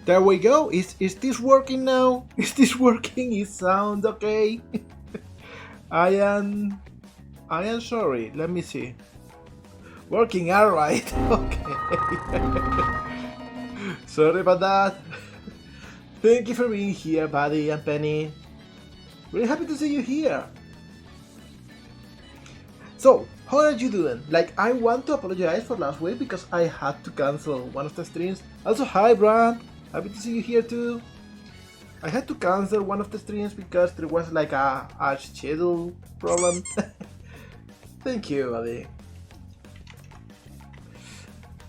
There we go. Is this working now? Is this working? It sounds okay. I am sorry. Let me see. Working, alright. Okay. Sorry about that. Thank you for being here, Buddy and Penny. Really happy to see you here. So, how are you doing? Like, I want to apologize for last week because I had to cancel one of the streams. Also, hi, Brand. Happy to see you here too. I had to cancel one of the streams because there was like a schedule problem. Thank you, buddy.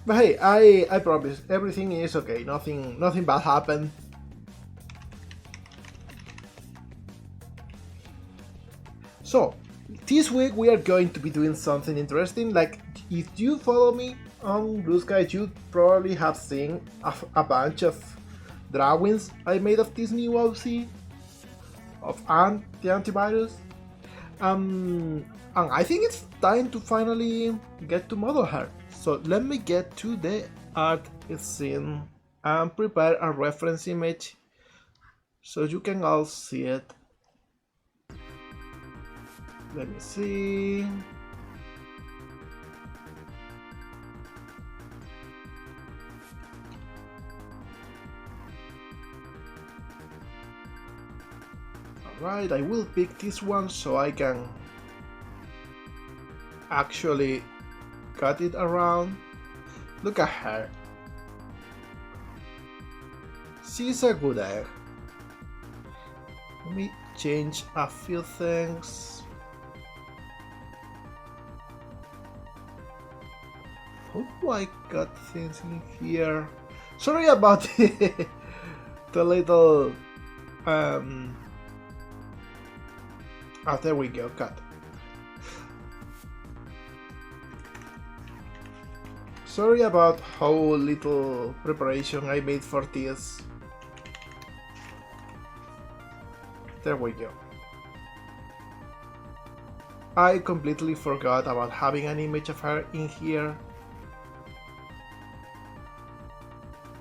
But hey, I promise everything is okay. Nothing bad happened. So this week we are going to be doing something interesting. Like, if you follow me on Blue Sky, you probably have seen a bunch of drawings I made of this new OC of the antivirus. And I think it's time to finally get to model her. So let me get to the art scene and prepare a reference image so you can all see it. Let me see. Alright, I will pick this one so I can actually cut it around. Look at her. She's a good egg. Let me change a few things. How do I cut things in here? Sorry about the little oh, there we go, cut. Sorry about how little preparation I made for this. There we go. I completely forgot about having an image of her in here.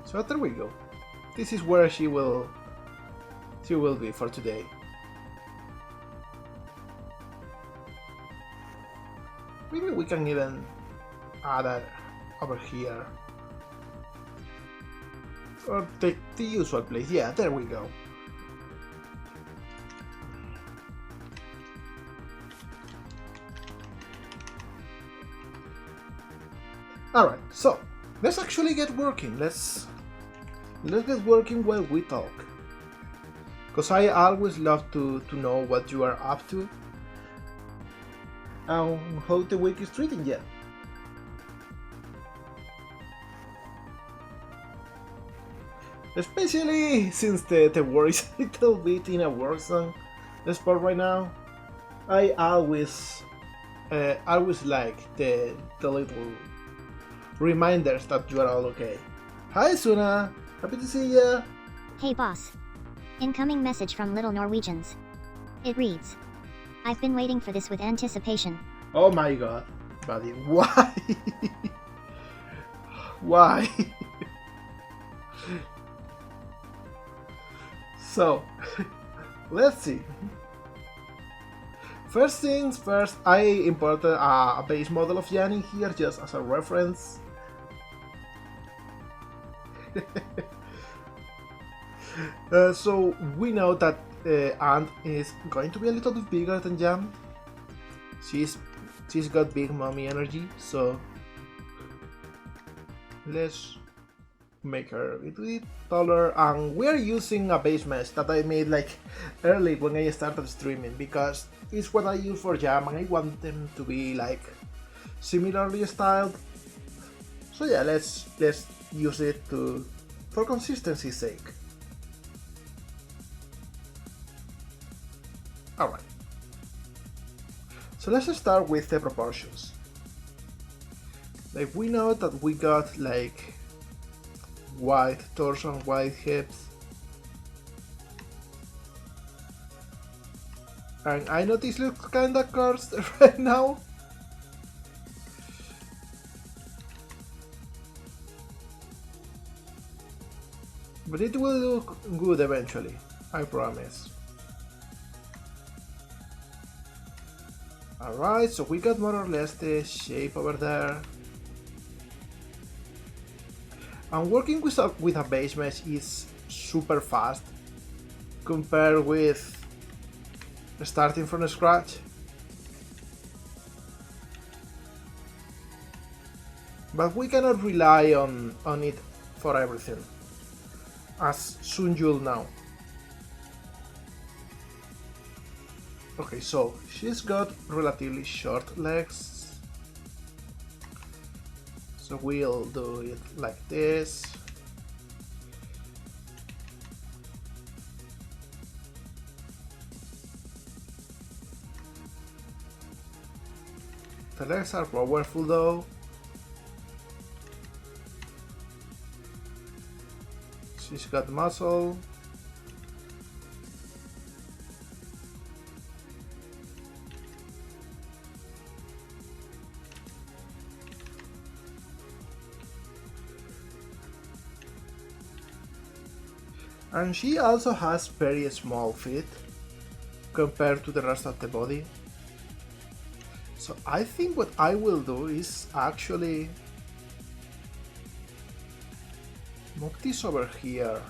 So there we go. This is where she will be for today. Maybe we can even add her over here. Or the usual place. Yeah, there we go. Alright, so let's actually get working. Let's get working while we talk. Because I always love to know what you are up to and how the week is treating you. Especially since the war is a little bit in a war zone spot right now. I always like the little reminders that you are all okay. Hi Suna, happy to see ya. Hey boss. Incoming message from Little Norwegians. It reads, I've been waiting for this with anticipation. Oh my god, buddy, why? Why? So, let's see. First things first, I imported a base model of Yanni here just as a reference. So we know that Ant is going to be a little bit bigger than Jam. She's got big mommy energy, so let's make her a little bit taller. And we're using a base mesh that I made like early when I started streaming, because it's what I use for Jam and I want them to be like similarly styled. So yeah, let's use it for consistency's sake. Alright. So let's start with the proportions. Like, we know that we got like white torso and white hips. And I know this looks kinda cursed right now. But it will look good eventually, I promise. Alright, so we got more or less the shape over there. And working with a base mesh is super fast compared with starting from scratch. But we cannot rely on it for everything, as soon you'll know. Okay, so she's got relatively short legs, so we'll do it like this. The legs are powerful though. She's got muscle. And she also has very small feet compared to the rest of the body. So I think what I will do is actually move this over here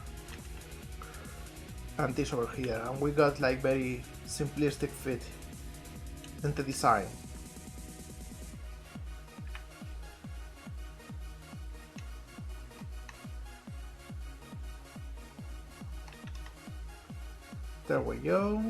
and this over here, and we got like very simplistic fit in the design. There we go.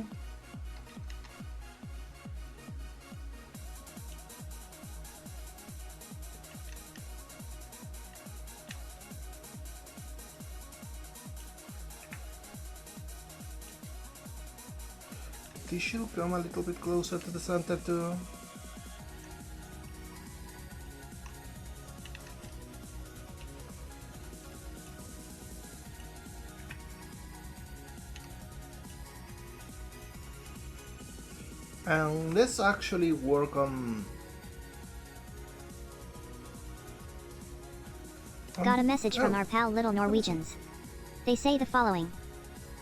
This should come a little bit closer to the center too. And let's actually work on... Got a message from our pal Little Norwegians. They say the following.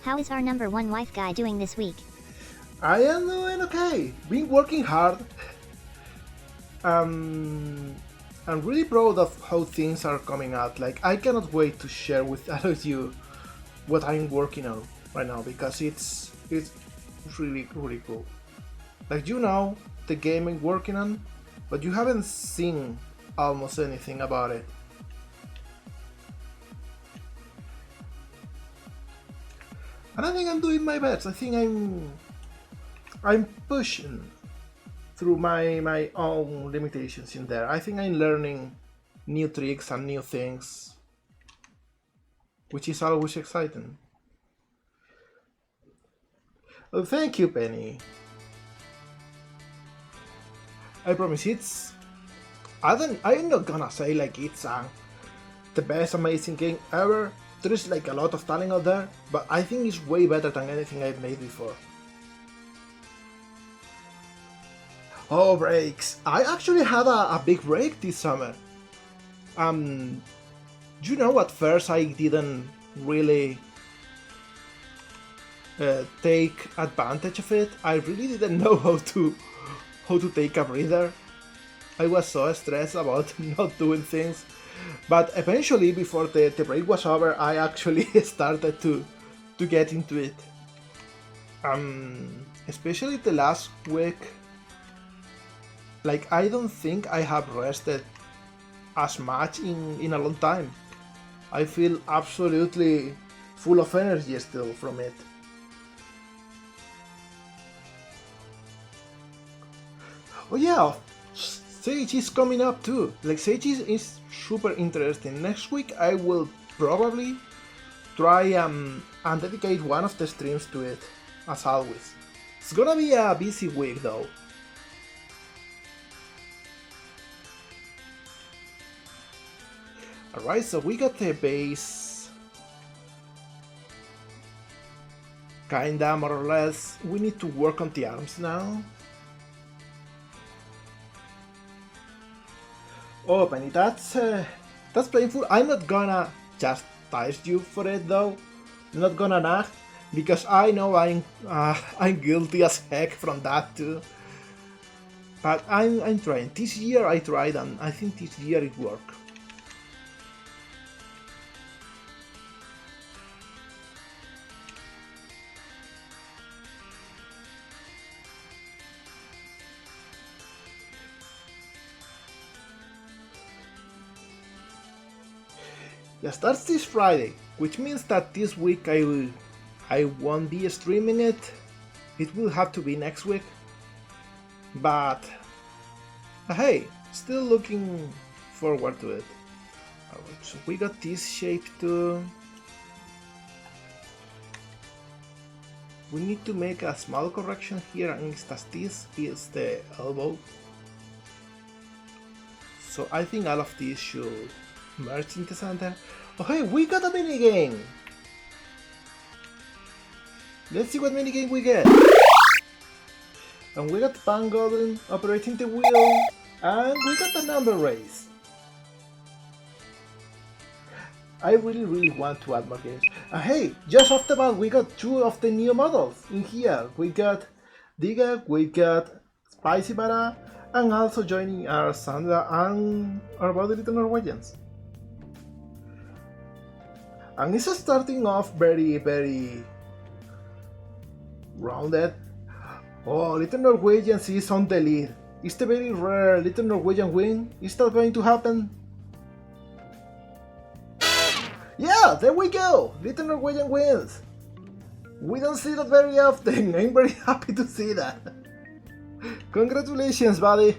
How is our #1 wife guy doing this week? I am doing okay. Been working hard. I'm really proud of how things are coming out. Like, I cannot wait to share with all of you what I'm working on right now, because it's really cool. Like, you know the game I'm working on, but you haven't seen almost anything about it. And I think I'm doing my best. I think I'm pushing through my own limitations in there. I think I'm learning new tricks and new things, which is always exciting. Oh, thank you, Penny. I promise I'm not gonna say like it's the best amazing game ever. There is like a lot of talent out there, but I think it's way better than anything I've made before. Oh, breaks! I actually had a big break this summer. You know, at first I didn't really take advantage of it. I really didn't know how to take a breather. I was so stressed about not doing things. But eventually, before the break was over, I actually started to get into it. Especially the last week, like I don't think I have rested as much in a long time. I feel absolutely full of energy still from it. Oh yeah, Sage is coming up too. Like Sage is super interesting. Next week I will probably try and dedicate one of the streams to it, as always. It's gonna be a busy week though. Alright, so we got the base. Kinda, more or less. We need to work on the arms now. Oh, Penny, that's painful. I'm not gonna chastise you for it though. I'm not gonna nag, because I know I'm guilty as heck from that too. But I'm trying. This year I tried, and I think this year it worked. It starts this Friday, which means that this week I won't be streaming it. It will have to be next week. But hey, still looking forward to it. Alright, so we got this shape too. We need to make a small correction here, and this is the elbow. So I think all of these should merge in the center. Oh hey, we got a minigame! Let's see what minigame we get. And we got Pan Goblin operating the wheel, and we got a number race. I really want to add more games. And hey, just off the bat, we got two of the new models in here. We got Diga, we got Spicy Bara, and also joining are Sandra and our body little Norwegians. And it's starting off very rounded. Oh, Little Norwegians is on the lead. Is the very rare Little Norwegian win? Is that going to happen? Yeah, there we go! Little Norwegian wins! We don't see that very often. I'm very happy to see that. Congratulations, buddy!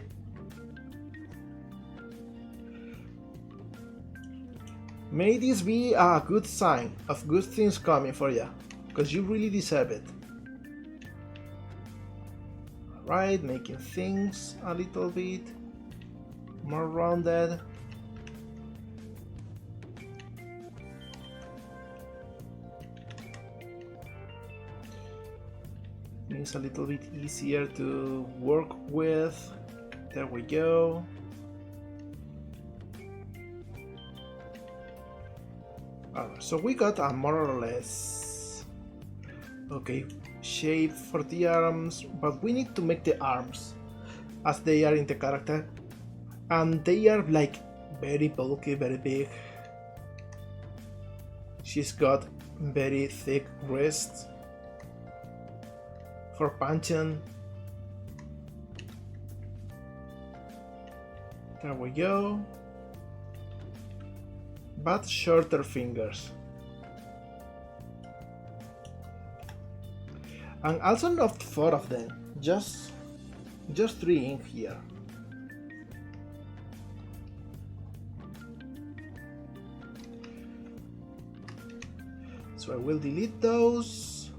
May this be a good sign of good things coming for you, because you really deserve it. Right, making things a little bit more rounded. It's a little bit easier to work with. There we go. Alright, so we got a more or less okay shape for the arms, but we need to make the arms as they are in the character, and they are like very bulky, very big. She's got very thick wrists for punching. There we go. But shorter fingers. And also not 4 of them, just 3 in here. So I will delete those.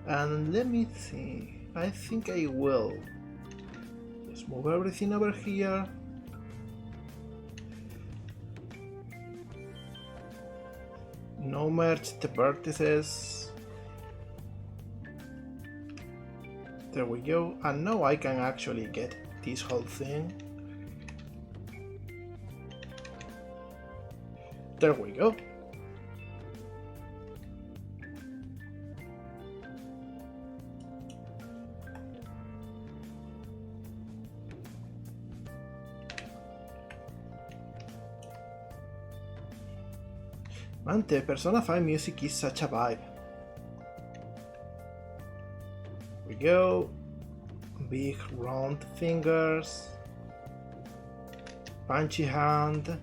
And let me see, I think I will just move everything over here. No merge the vertices. There we go, and now I can actually get this whole thing. There we go. Man, the Persona 5 music is such a vibe. Here we go. Big round fingers. Punchy hand.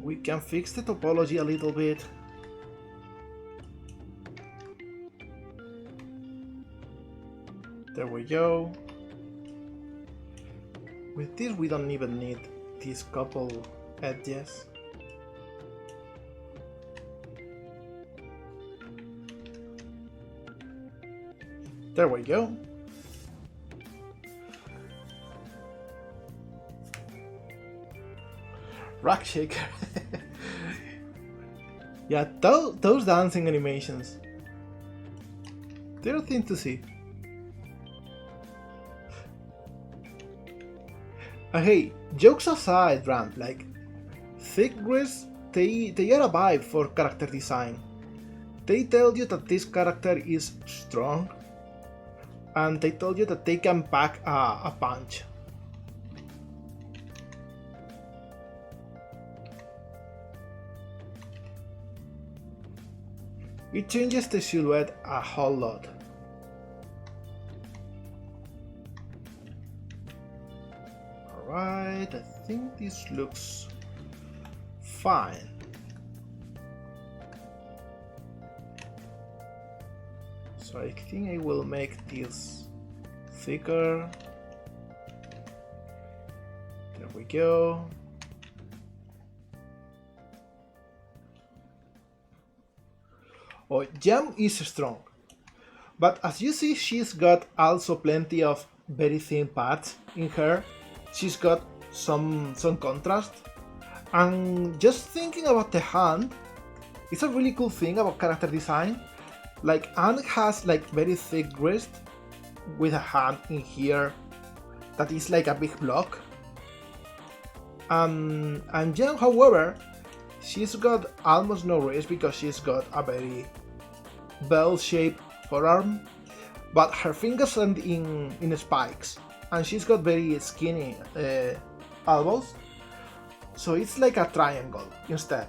We can fix the topology a little bit. There we go. With this we don't even need these couple edges. There we go. Rock shaker. Yeah, those dancing animations. They're a thing to see. Hey, jokes aside, Ramp, like, Tivirus, they are a vibe for character design. They tell you that this character is strong, and they tell you that they can pack a punch. It changes the silhouette a whole lot. Alright, I think this looks fine. So I think I will make this thicker. There we go. Oh, Jam is strong, but as you see, she's got also plenty of very thin parts in her. She's got some contrast, and just thinking about the hand, it's a really cool thing about character design. Like, Anne has like very thick wrist with a hand in here that is like a big block. And Jen, however, she's got almost no wrist because she's got a very bell-shaped forearm, but her fingers end in spikes, and she's got very skinny elbows, so it's like a triangle instead.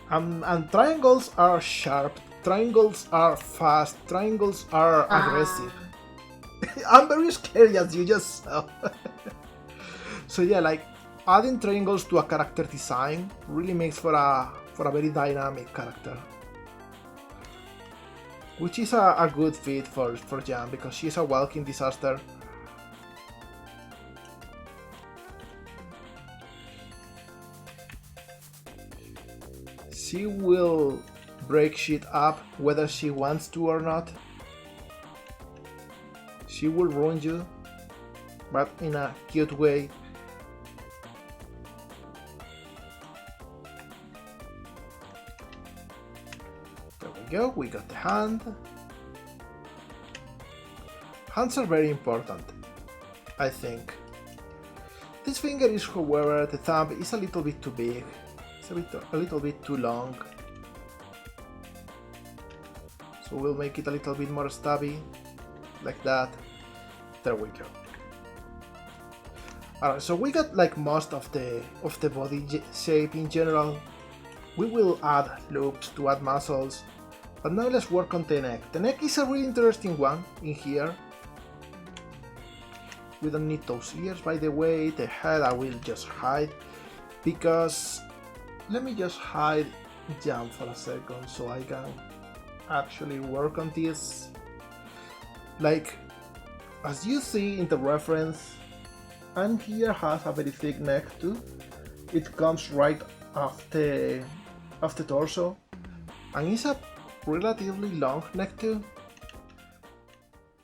And triangles are sharp, triangles are fast, triangles are aggressive. I'm very scared, as you just saw. So yeah, like, adding triangles to a character design really makes for a very dynamic character, which is a good fit for Jan because she's a walking disaster. She will break shit up whether she wants to or not. She will ruin you, but in a cute way. There we go, we got the hand. Hands are very important, I think. This finger is, however, the thumb is a little bit too big. It's a little bit too long. So we'll make it a little bit more stabby, like that. There we go. Alright, so we got like most of the body shape in general. We will add loops to add muscles, but now let's work on the neck. The neck is a really interesting one in here. We don't need those ears, by the way. The head I will just hide, because let me just hide Jam for a second so I can actually work on this. Like, as you see in the reference, and here has a very thick neck too. It comes right off the torso, and it's a relatively long neck too.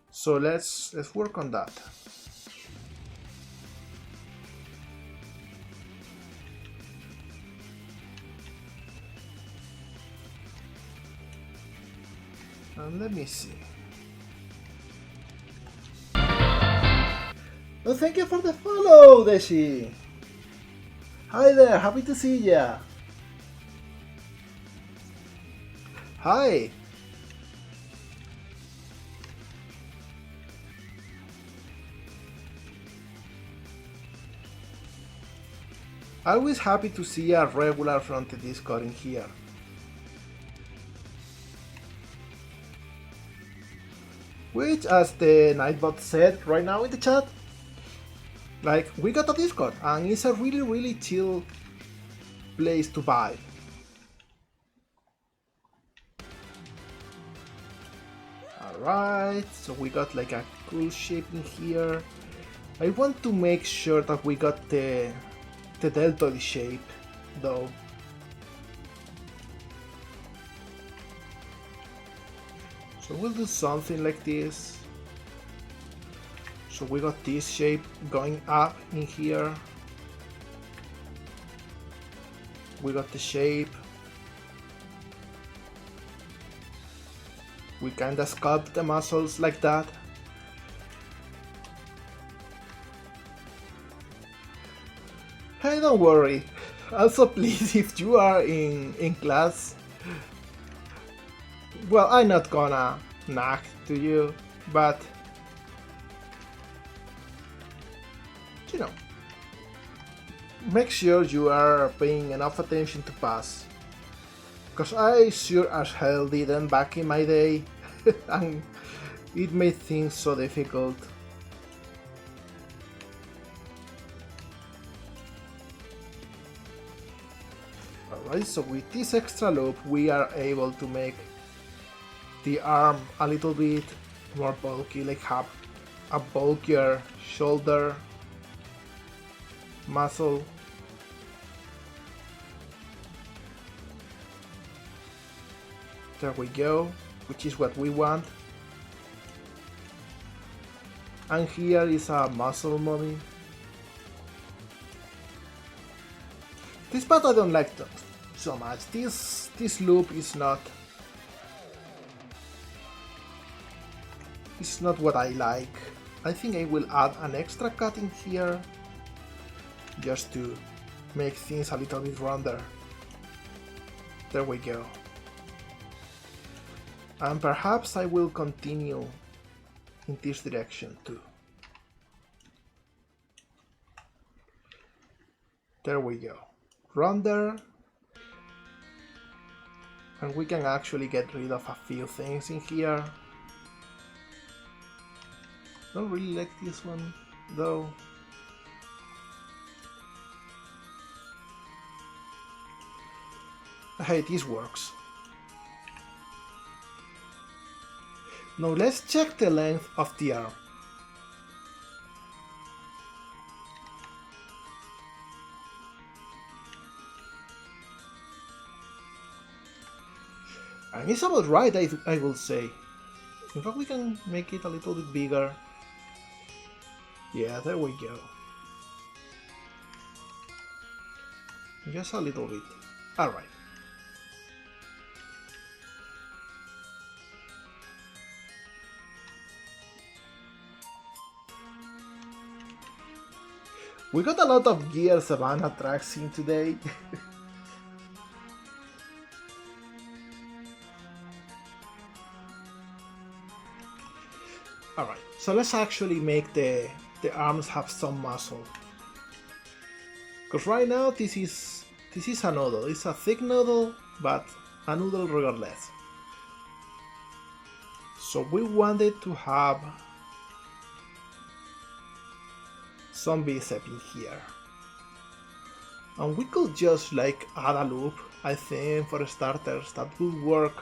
So let's work on that. And let me see. Oh, thank you for the follow, Deshi! Hi there, happy to see ya! Hi! Always happy to see a regular from the Discord in here. Which, as the Nightbot said right now in the chat, like, we got a Discord and it's a really chill place to vibe. Alright, so we got like a cool shape in here. I want to make sure that we got the deltoid shape though. So we'll do something like this. So we got this shape going up in here. We got the shape. We kinda sculpt the muscles like that. Hey, don't worry. Also, please, if you are in class, well, I'm not gonna nag to you, but you know, make sure you are paying enough attention to pass. Because I sure as hell didn't back in my day, and it made things so difficult. Alright, so with this extra loop we are able to make the arm a little bit more bulky, like have a bulkier shoulder muscle. There we go, which is what we want. And here is a muscle mummy. This part I don't like so much. This loop is not what I like. I think I will add an extra cut in here just to make things a little bit rounder. There we go. And perhaps I will continue in this direction too. There we go. Rounder. And we can actually get rid of a few things in here. Don't really like this one though. Hey, this works. Now let's check the length of the arm. And it's about right, I will say. In fact, we can make it a little bit bigger. Yeah, there we go. Just a little bit. Alright. We got a lot of Gear Savannah tracks in today. Alright, so let's actually make the arms have some muscle. Because right now this is a noodle. It's a thick noodle, but a noodle regardless. So we wanted to have some bicep in here. And we could just like add a loop, I think, for starters. That would work.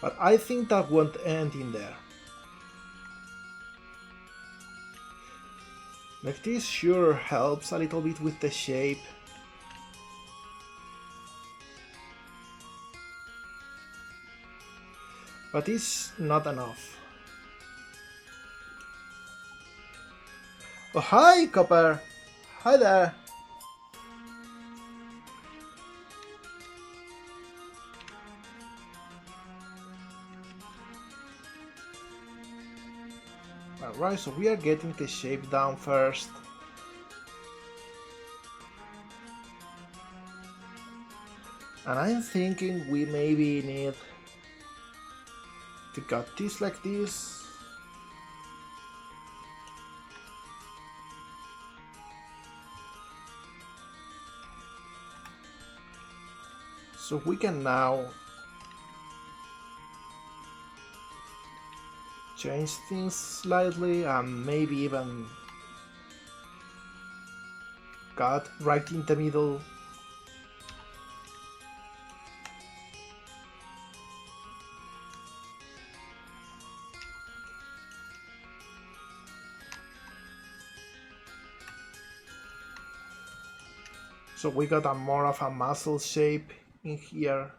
But I think that won't end in there. Like this sure helps a little bit with the shape. But it's not enough. Oh, hi, Copper! Hi there! Alright, so we are getting the shape down first. And I'm thinking we maybe need to cut this like this. So we can now change things slightly and maybe even cut right in the middle. So we got a more of a muscle shape in here.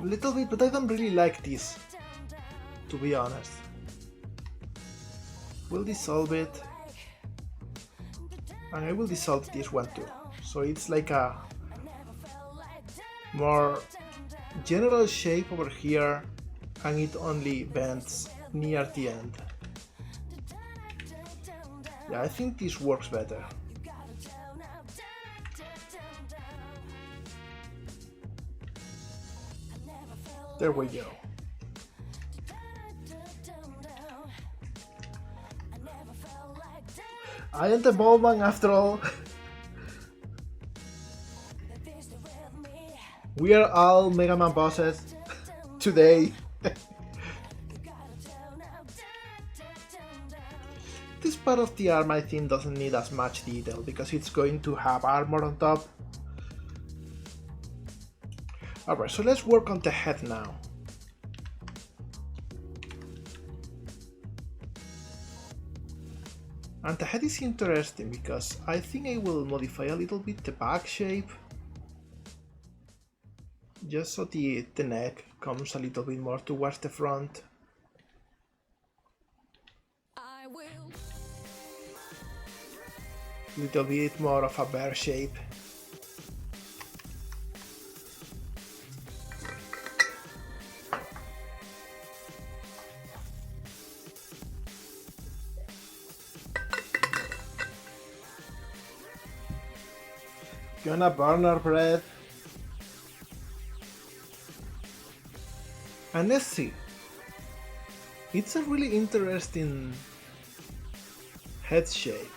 A little bit, but I don't really like this, to be honest. We'll dissolve it. And I will dissolve this one too. So it's like a more general shape over here, and it only bends near the end. Yeah, I think this works better. There we go. I am the bald man after all. We are all Mega Man bosses today. This part of the arm I think doesn't need as much detail because it's going to have armor on top. Alright, so let's work on the head now. And the head is interesting because I think I will modify a little bit the back shape. Just so the neck comes a little bit more towards the front. Little bit more of a bear shape. Gonna burn our breath. And let's see. It's a really interesting head shape.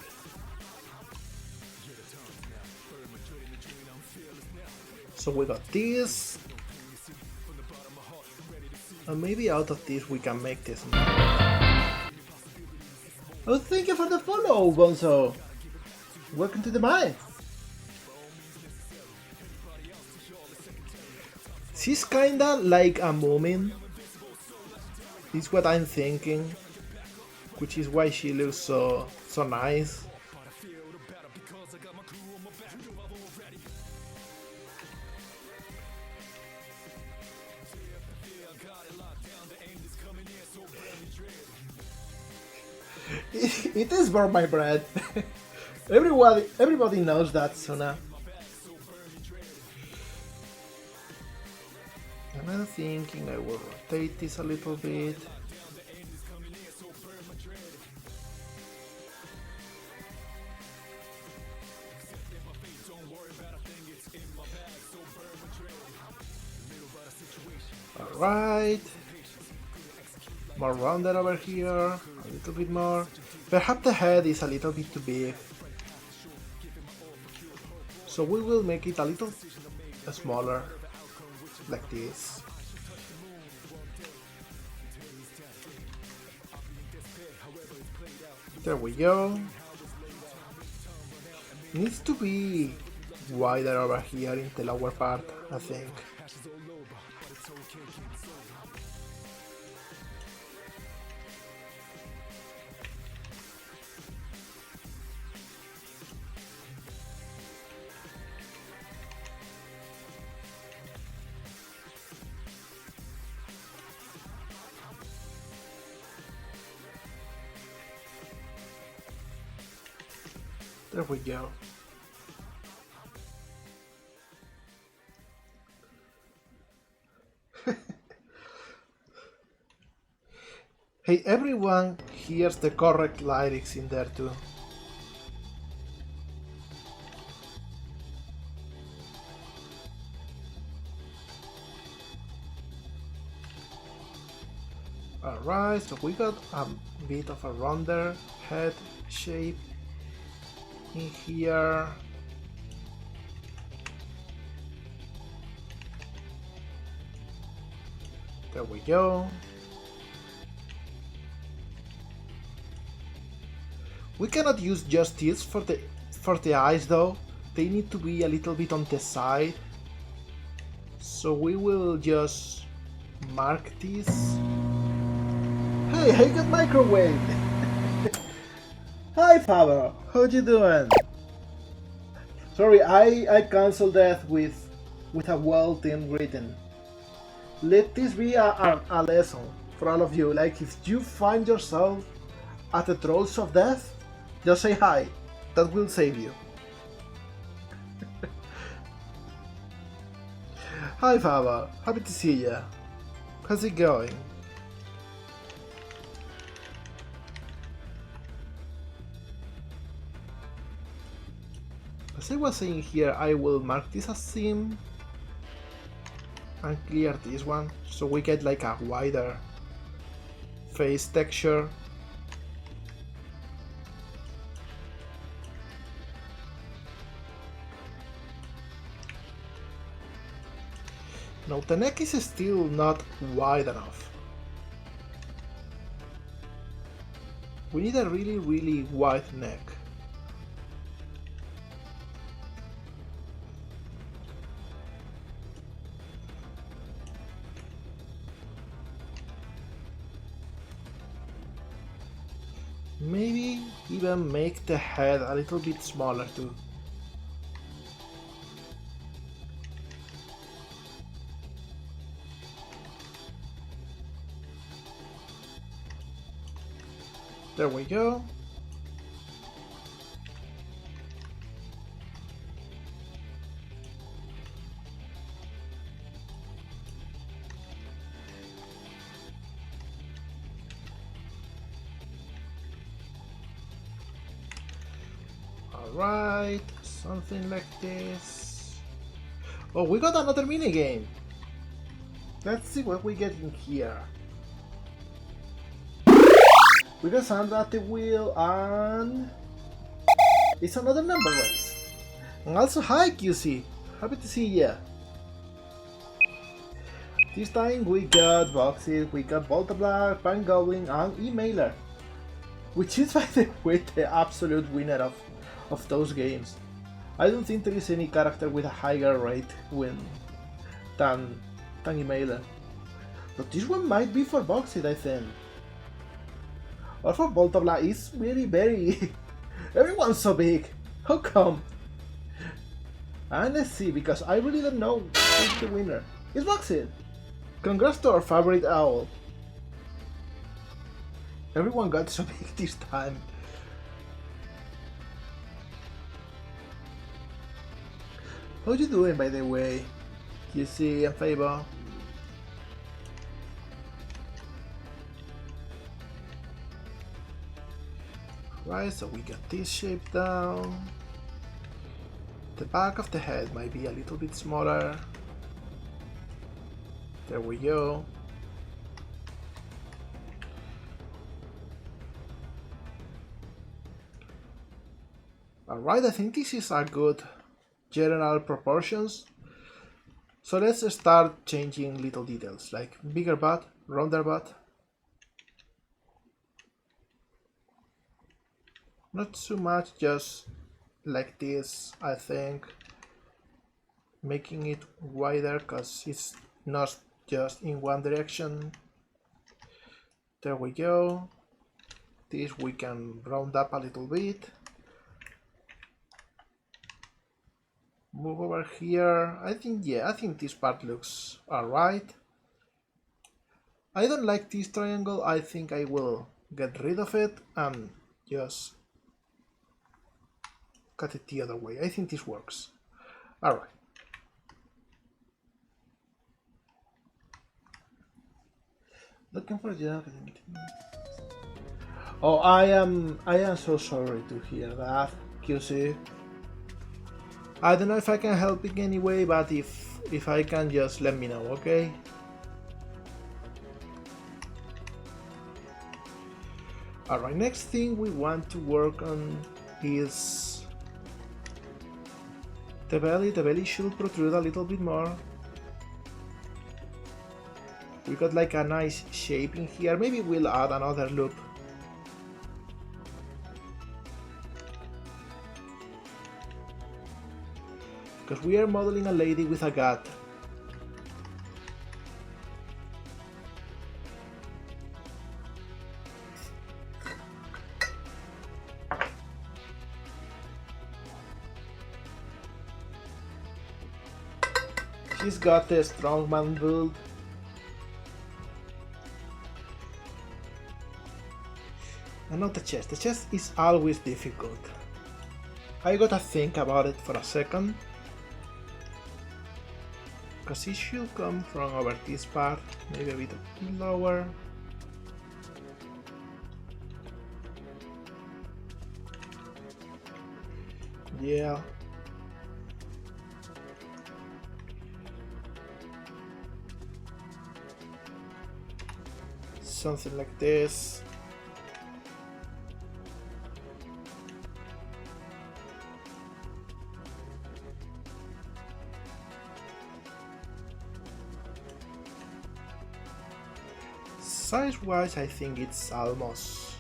So we got this. And maybe out of this we can make this. Oh, thank you for the follow, Bonzo. Welcome to the mine. She's kinda like a Moomin, is what I'm thinking, which is why she looks so nice. It is burn my bread. Everybody knows that, Sona. And I'm thinking I will rotate this a little bit. Alright. More rounded over here, a little bit more. Perhaps the head is a little bit too big. So we will make it a little smaller, like this. There we go. Needs to be wider over here in the lower part, I think. There we go. Hey, everyone hears the correct lyrics in there too. Alright, so we got a bit of a rounder head shape in here. There we go. We cannot use just this for the eyes though. They need to be a little bit on the side. So we will just mark this. Hey, I got microwave! Hi Faber, how you doing? Sorry, I cancelled that with a well-themed greeting. Let this be a lesson for all of you. Like, if you find yourself at the throes of death, just say hi. That will save you. Hi Fava, happy to see ya. How's it going? As I was saying here, I will mark this as seam and clear this one so we get like a wider face texture. Now the neck is still not wide enough. We need a really wide neck. Maybe even make the head a little bit smaller too. There we go. Alright, something like this. Oh, we got another minigame. Let's see what we get in here. We got Sandra at the wheel and it's another number race. And also hi QC, happy to see ya. This time we got Boxes, we got Volta Black, Pan Goblin and Emailer. Which is by the way the absolute winner of those games. I don't think there is any character with a higher rate win than Emailer. But this one might be for Boxes, I think. Or for Voltabla is very everyone's so big. How come? And let's see, because I really don't know who's the winner. It's Boxit! Congrats to our favorite owl. Everyone got so big this time. How you doing, by the way? QC and Fable? Right, so we got this shape down. The back of the head might be a little bit smaller. There we go. Alright, I think this is a good general proportions. So let's start changing little details like bigger butt, rounder butt. Not too much, just like this, I think. Making it wider because it's not just in one direction. There we go. This we can round up a little bit. Move over here. I think this part looks alright. I don't like this triangle. I think I will get rid of it and just cut it the other way. I think this works. Alright. Looking for job. Oh, I am so sorry to hear that, QC. I don't know if I can help in any way, but if I can, just let me know, okay? Alright, next thing we want to work on is the belly. The belly should protrude a little bit more. We got like a nice shape in here. Maybe we'll add another loop. Because we are modeling a lady with a gut. She's got the strongman build. And not the chest. The chest is always difficult. I gotta think about it for a second. Because it should come from over this part, maybe a bit lower. Yeah. Something like this. Size-wise, I think it's almost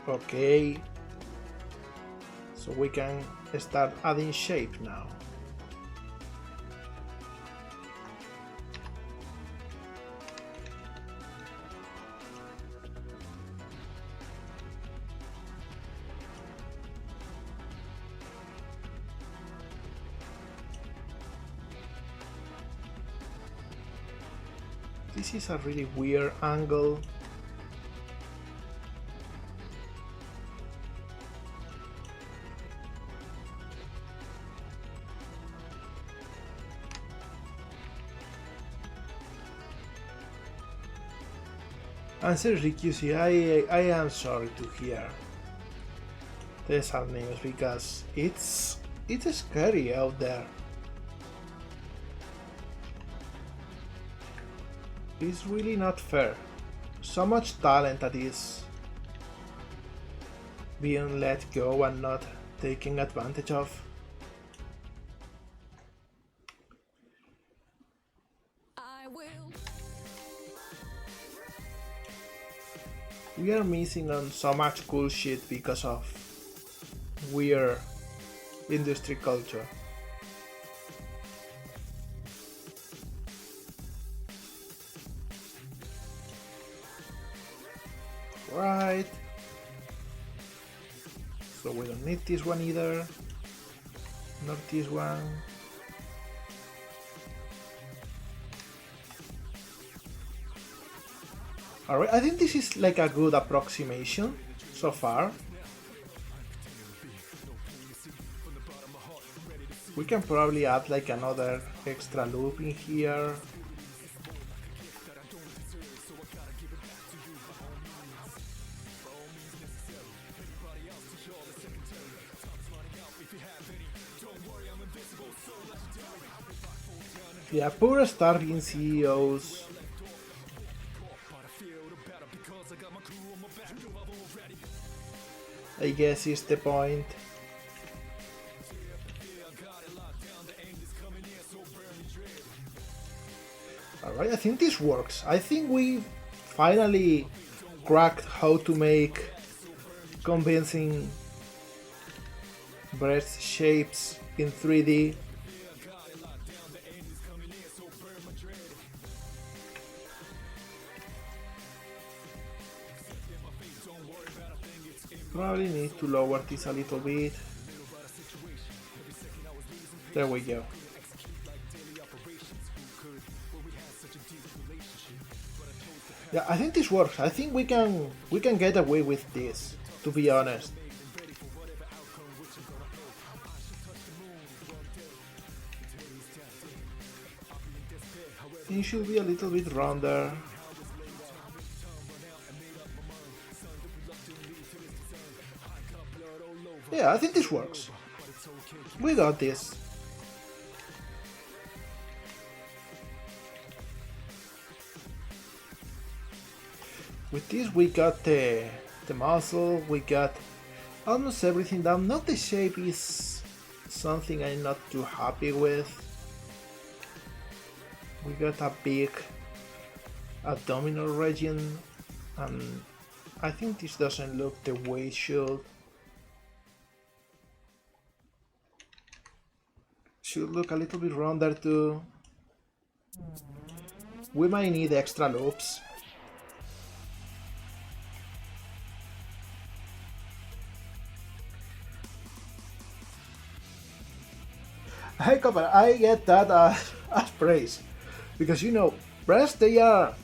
okay. So we can start adding shape now. This is a really weird angle. And seriously, QC, I am sorry to hear the sad news because it's scary out there. It's really not fair. So much talent that is being let go and not taken advantage of. We are missing on so much cool shit because of weird industry culture. Right. So we don't need this one either. Not this one. Alright, I think this is like a good approximation so far. We can probably add like another extra loop in here. Yeah, poor starving CEOs. I guess is the point. Alright, I think this works. I think we finally cracked how to make convincing breast shapes in 3D. Probably need to lower this a little bit. There we go. Yeah, I think this works. I think we can get away with this, to be honest. It should be a little bit rounder. Yeah, I think this works. We got this. With this we got the the muzzle, we got almost everything down. Now the shape is something I'm not too happy with. We got a big abdominal region, and I think this doesn't look the way it should. Should look a little bit rounder too. We might need extra loops. Hey, Copper, I get that as praise, because you know, breasts they are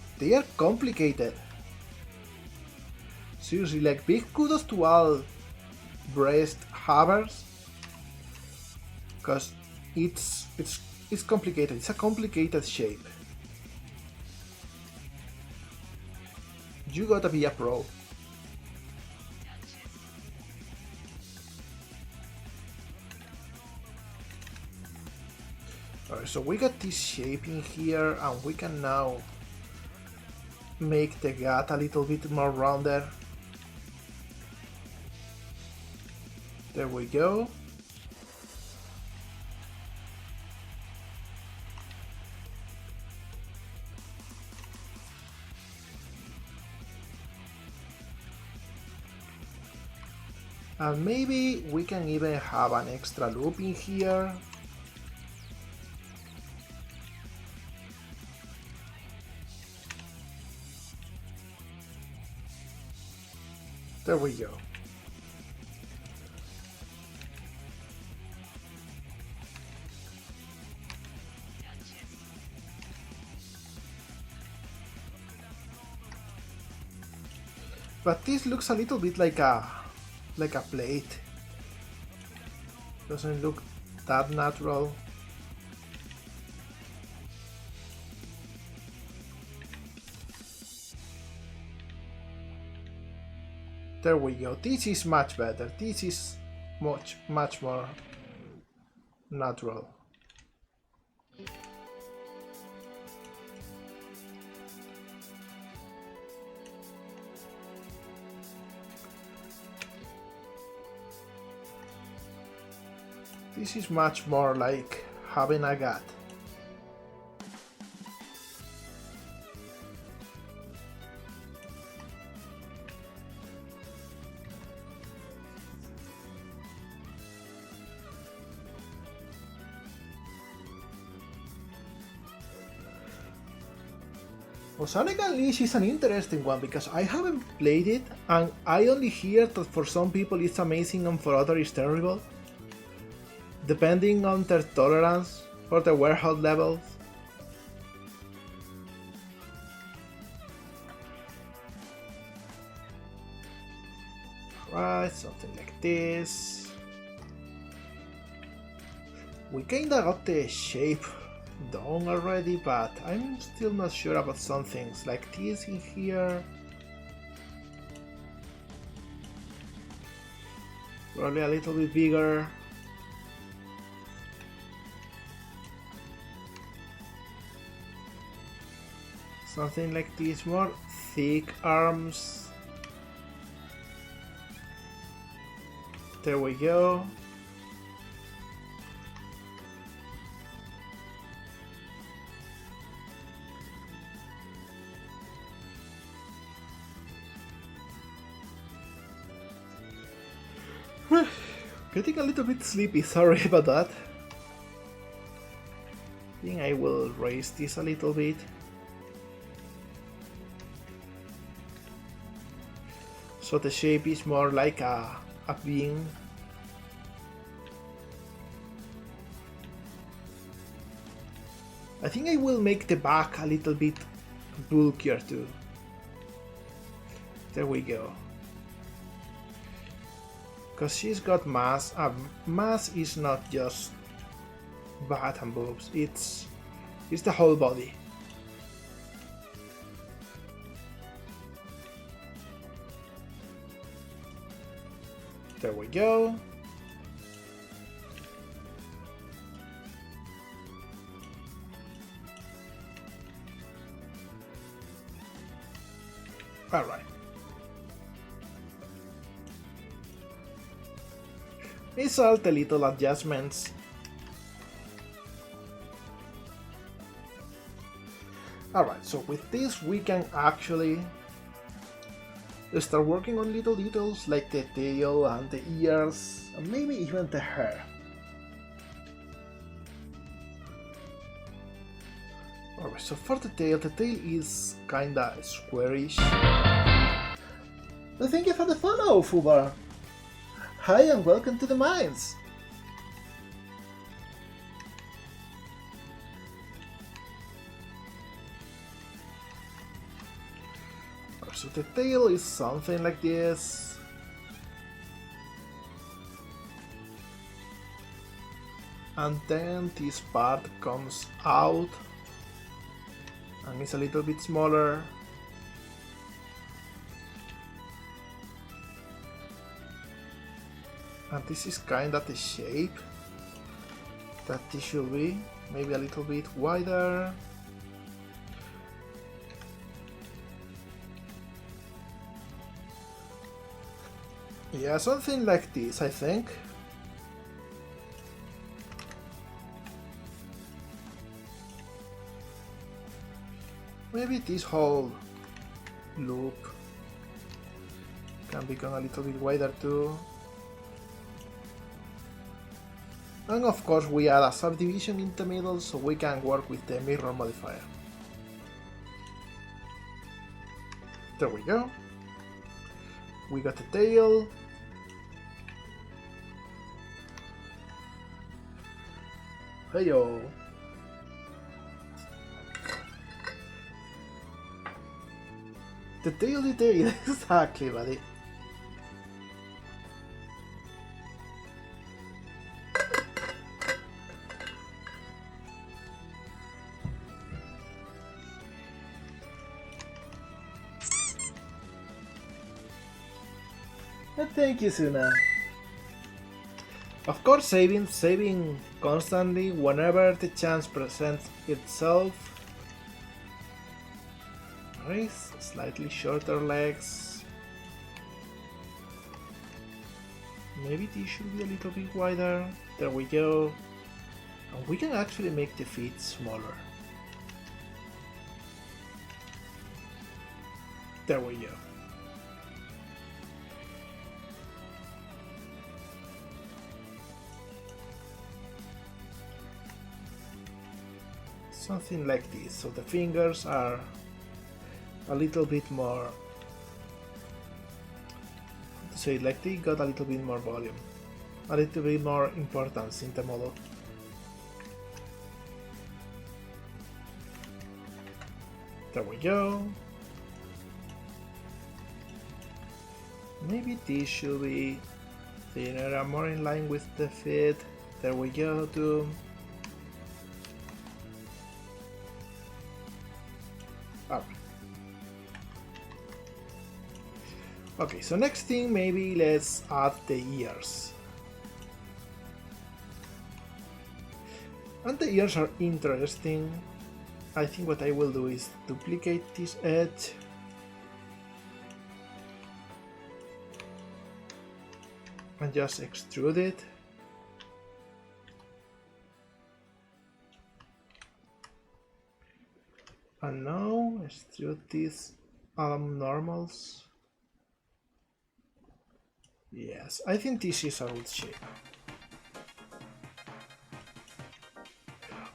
complicated. Seriously, like big kudos to all breast havers, because it's complicated. It's a complicated shape. You gotta be a pro. Alright, so we got this shape in here, and we can now make the gut a little bit more rounded. There we go. And maybe we can even have an extra loop in here. There we go. But this looks a little bit like a plate. Doesn't look that natural. There we go. This is much better. This is much more natural. This is much more like having a gut. Sonic Unleashed is an interesting one because I haven't played it, and I only hear that for some people it's amazing and for others it's terrible, depending on their tolerance for the warehouse levels. Right, something like this. We kinda got the shape done already, but I'm still not sure about some things like this in here. Probably a little bit bigger. Something like this, more thick arms. There we go. Getting a little bit sleepy, sorry about that. I think I will raise this a little bit. So the shape is more like a bean. I think I will make the back a little bit bulkier too. There we go. Because she's got mass, and mass is not just butt and boobs, it's the whole body. There we go. Alright. It's all the little adjustments. Alright, so with this we can actually start working on little details like the tail and the ears and maybe even the hair. Alright, so for the tail is kinda squarish. But thank you for the follow, Fubar! Hi and welcome to the mines! So the tail is something like this. And then this part comes out and it's a little bit smaller. And this is kind of the shape that this should be, maybe a little bit wider. Yeah, something like this, I think. Maybe this whole loop can become a little bit wider too. And of course we add a subdivision in the middle so we can work with the mirror modifier. There we go. We got the tail. Heyo. The tail, exactly, buddy. Thank you, Suna. Of course, saving constantly whenever the chance presents itself. Nice, slightly shorter legs. Maybe these should be a little bit wider. There we go. And we can actually make the feet smaller. There we go. Something like this, so the fingers are a little bit more, to say it like they got a little bit more volume, a little bit more importance in the model. There we go. Maybe this should be thinner and more in line with the feet. There we go too. Okay, so next thing, maybe let's add the ears. And the ears are interesting. I think what I will do is duplicate this edge. And just extrude it. And now extrude these normals. Yes, I think this is a good shape.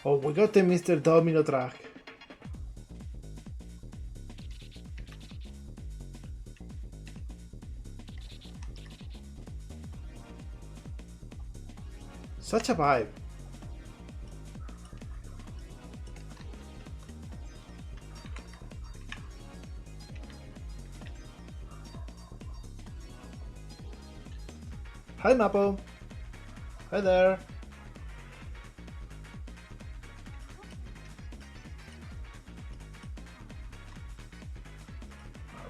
Oh, we got the Mr. Domino track. Such a vibe. Hi Mapo. Hi there.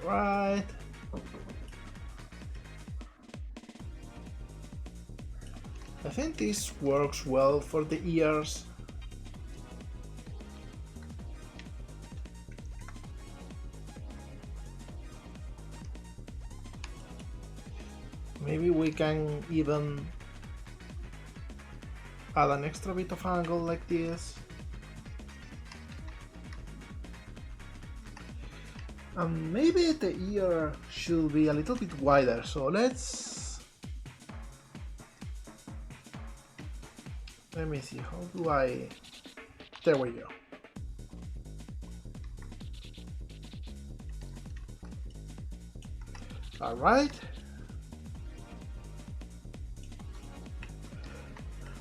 Alright. I think this works well for the ears. Maybe we can even add an extra bit of angle like this. And maybe the ear should be a little bit wider, so let me see, how do I... There we go. Alright.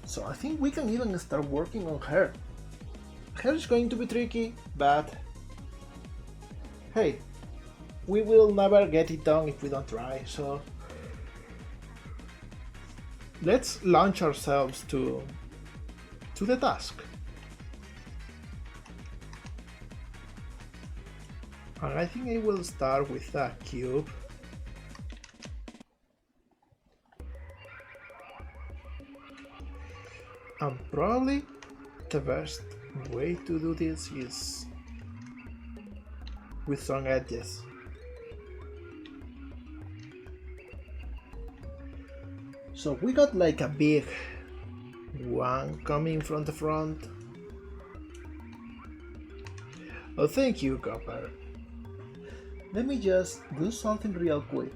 So I think we can even start working on hair. Hair is going to be tricky, but hey, we will never get it done if we don't try, so let's launch ourselves to the task. And I think I will start with a cube. And probably the best way to do this is with some edges. So we got like a big one coming from the front. Oh, thank you, Copper. Let me just do something real quick.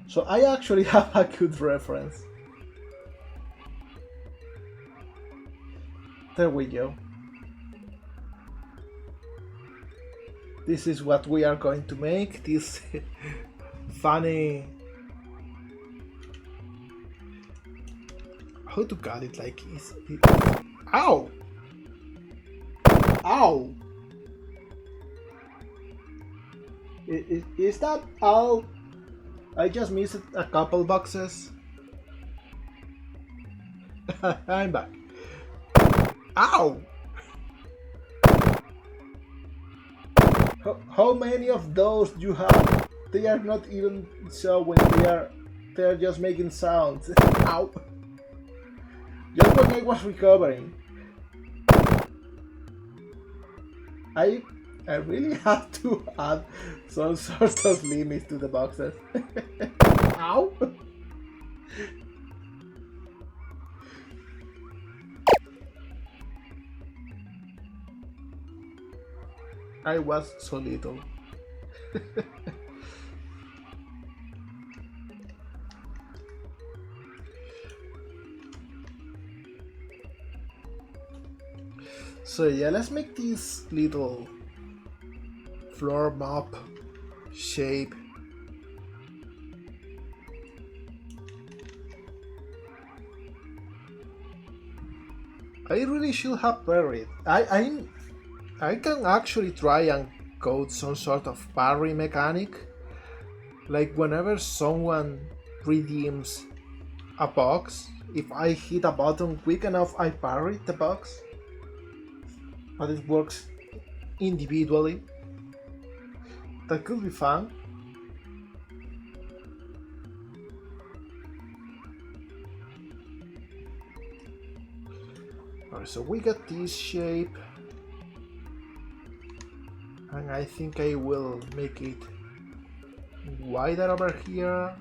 So I actually have a good reference. There we go. This is what we are going to make, this funny... How to cut it like is it... Ow! Ow! Is that all? I just missed a couple boxes. I'm back. Ow! How many of those do you have? They are not even showing, they are just making sounds. Ow! Just when I was recovering. I really have to add some sort of limit to the boxes. Ow! I was so little. So yeah, let's make this little floor mop shape. I really should have parried. I can actually try and code some sort of parry mechanic. Like whenever someone redeems a box, if I hit a button quick enough, I parry the box. But it works individually. That could be fun. Alright, so we got this shape. And I think I will make it wider over here.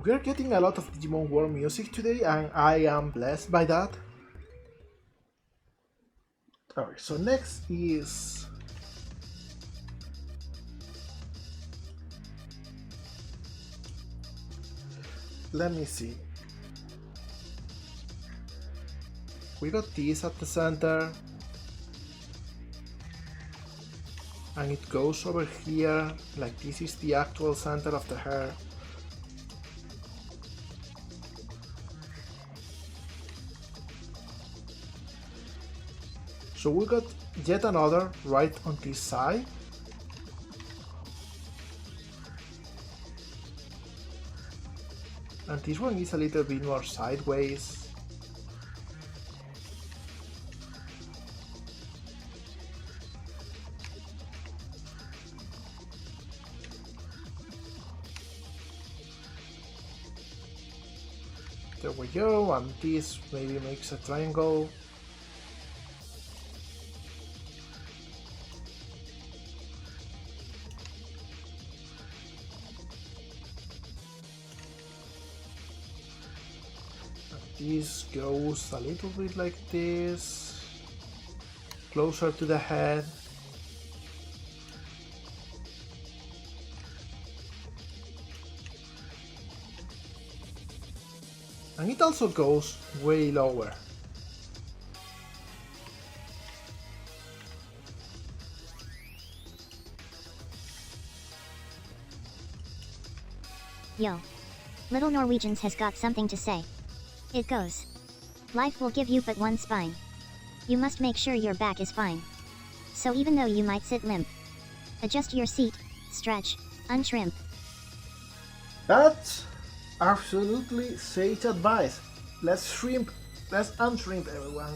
We're getting a lot of Digimon World music today, and I am blessed by that. Alright, so next is... Let me see. We got this at the center. And it goes over here, like this is the actual center of the hair. So we got yet another right on this side. And this one is a little bit more sideways. There we go, and this maybe makes a triangle. this goes a little bit like this, closer to the head. And it also goes way lower. Yo. Little Norwegians has got something to say. It goes. Life will give you but one spine. You must make sure your back is fine. So even though you might sit limp, adjust your seat, stretch, unshrimp. That's absolutely sage advice. Let's unshrimp everyone.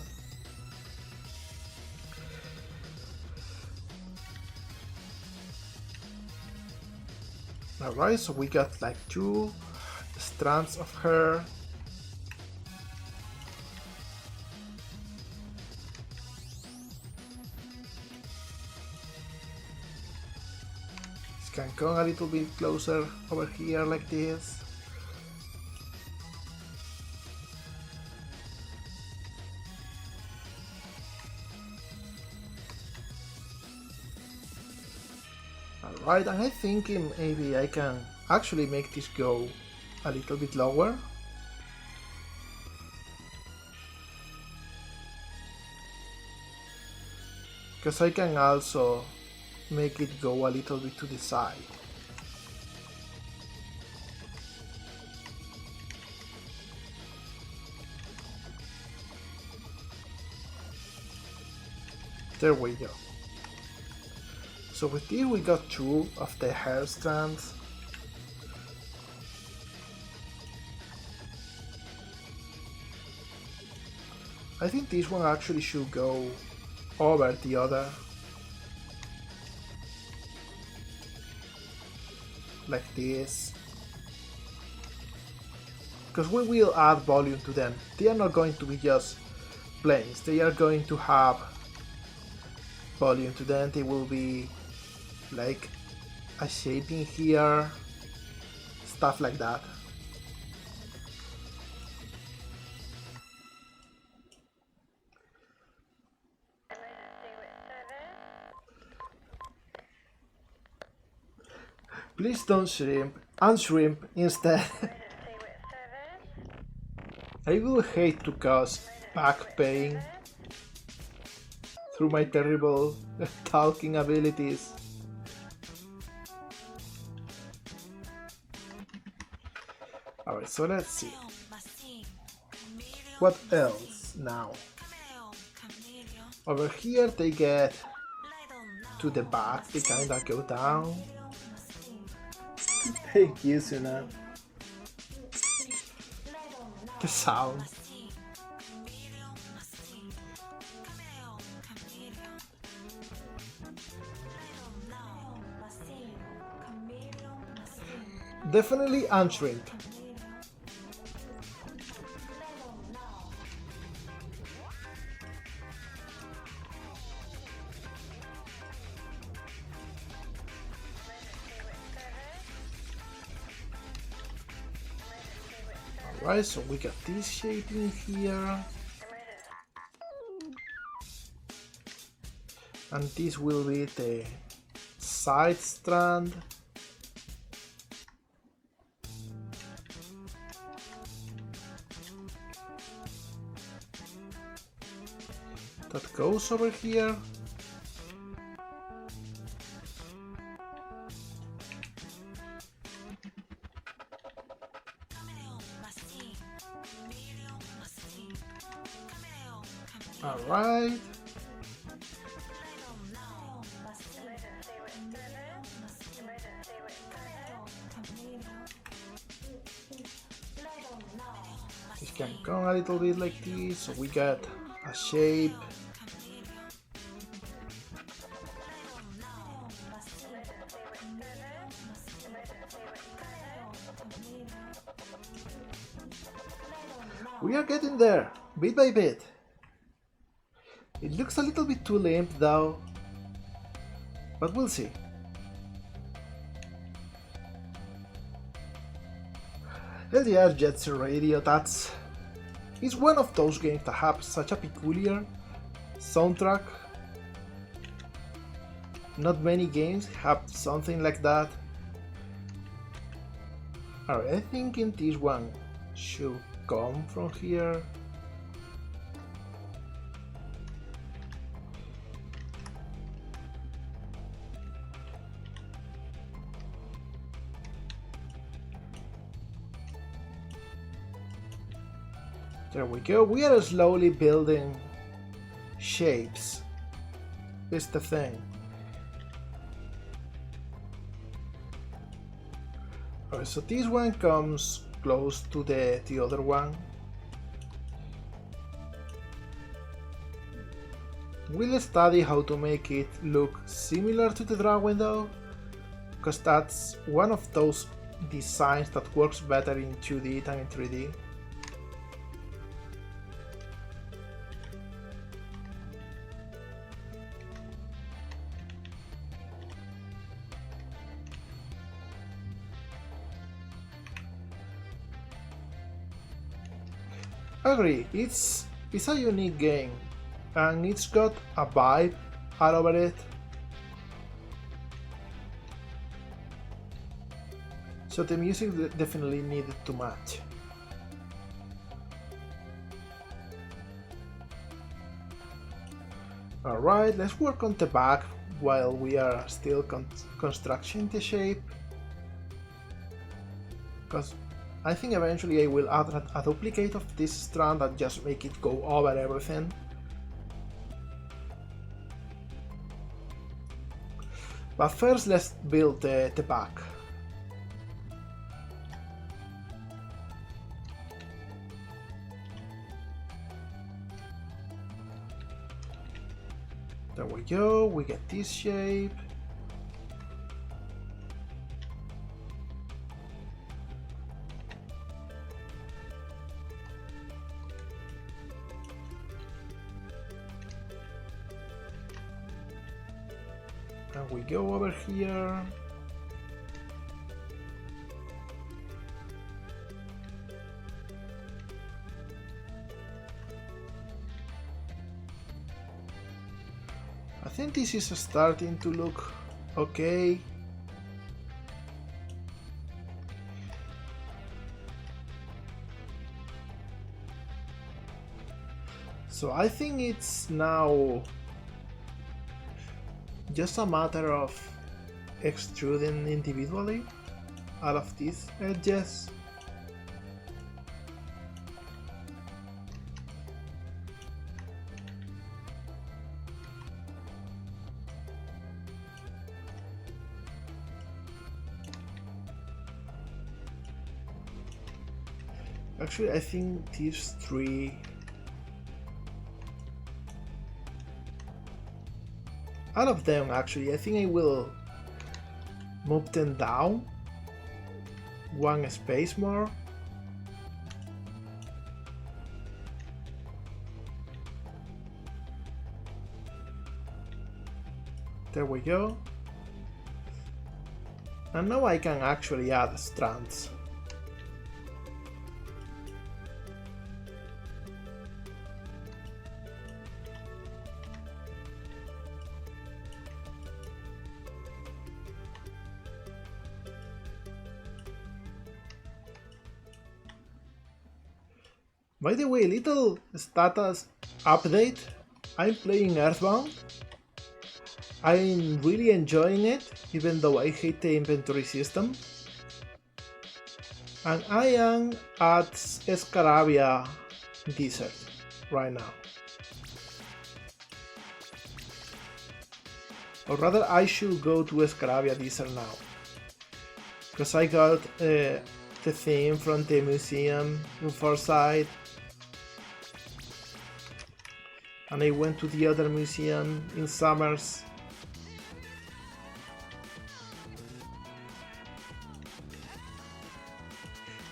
Alright, so we got like 2 strands of hair. This can come a little bit closer over here like this. Alright, and I'm thinking maybe I can actually make this go a little bit lower. Because I can also make it go a little bit to the side. There we go. So with this we got 2 of the hair strands. I think this one actually should go over the other. Like this. Because we will add volume to them. They are not going to be just planes, they are going to have volume to them. They will be like a shaping here, stuff like that. Please don't shrimp, unshrimp instead. I will hate to cause back pain through my terrible talking abilities. Alright, so let's see. What else now? Over here they get to the back, they kinda go down. Thank you, Suna. The sound. Definitely unshrimp. Alright, so we got this shaping here. And this will be the side strand. That goes over here. Alright. This can come a little bit like this, so we got a shape. We are getting there, bit by bit. It looks a little bit too limp though, but we'll see. LDR Jet Set Radio, that's It's one of those games that have such a peculiar soundtrack. Not many games have something like that. Alright, I think this one should come from here. There we go. We are slowly building shapes. Is the thing. Alright, so this one comes close to the other one. We'll study how to make it look similar to the drawing though, because that's one of those designs that works better in 2D than in 3D. Agree, it's a unique game, and it's got a vibe all over it. So the music definitely needed to match. Alright, let's work on the back while we are still constructing the shape. Because I think eventually I will add a duplicate of this strand and just make it go over everything. But first let's build the back. There we go, we get this shape. And we go over here. I think this is starting to look okay. So I think it's now just a matter of extruding individually all of these edges. Actually, I think these three, all of them actually, I think I will move them down one space more. There we go. And now I can actually add strands. By the way, little status update. I'm playing Earthbound. I'm really enjoying it, even though I hate the inventory system. And I am at Escarabia Desert right now. Or rather, I should go to Escarabia Desert now. Because I got the theme from the museum in Forsyth. And I went to the other museum in Summers.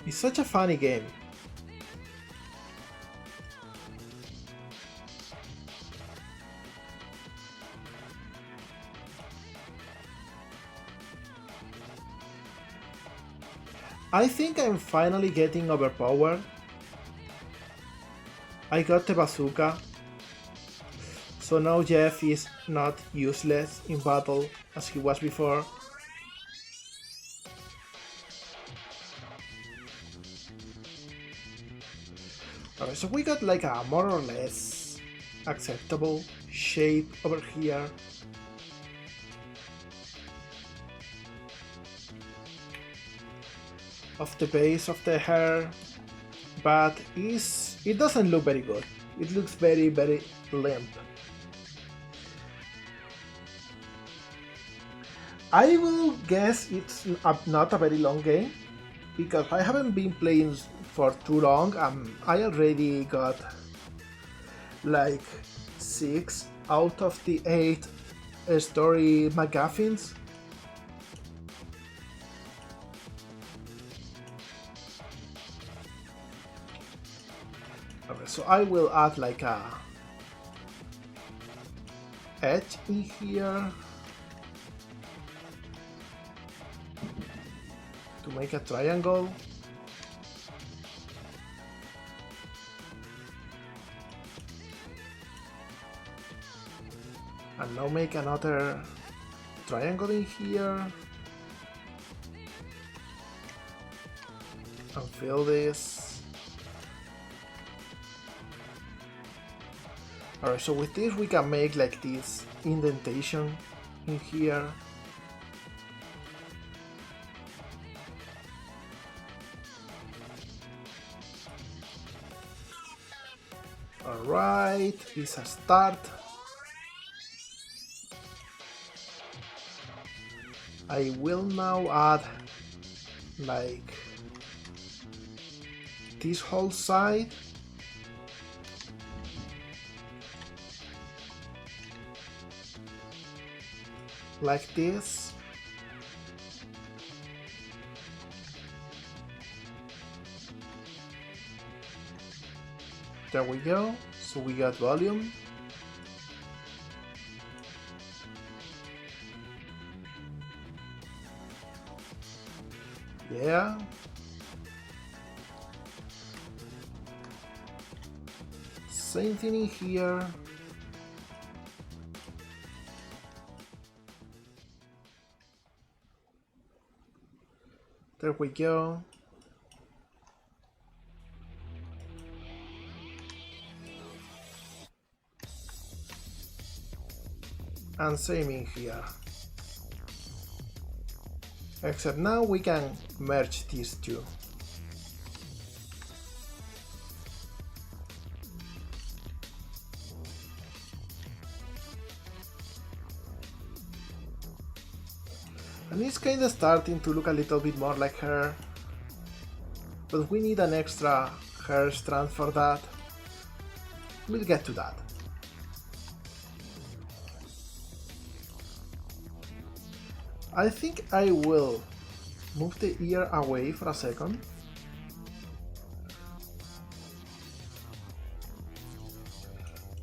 It's such a funny game. I think I'm finally getting overpowered. I got the bazooka, so now Jeff is not useless in battle as he was before. Alright, so we got like a more or less acceptable shape over here. Of the base of the hair, but it doesn't look very good. It looks very limp. I will guess it's not a very long game, because I haven't been playing for too long. I already got like 6 out of the 8 story MacGuffins. Okay, so I will add like a edge in here to make a triangle. And now make another triangle in here. And fill this. Alright, so with this we can make like this indentation in here. Alright, it's a start. I will now add like this whole side. Like this. There we go. So we got volume. Yeah. Same thing in here. There we go. And same in here. Except now we can merge these two. And it's kinda starting to look a little bit more like her. But we need an extra hair strand for that. We'll get to that. I think I will move the ear away for a second.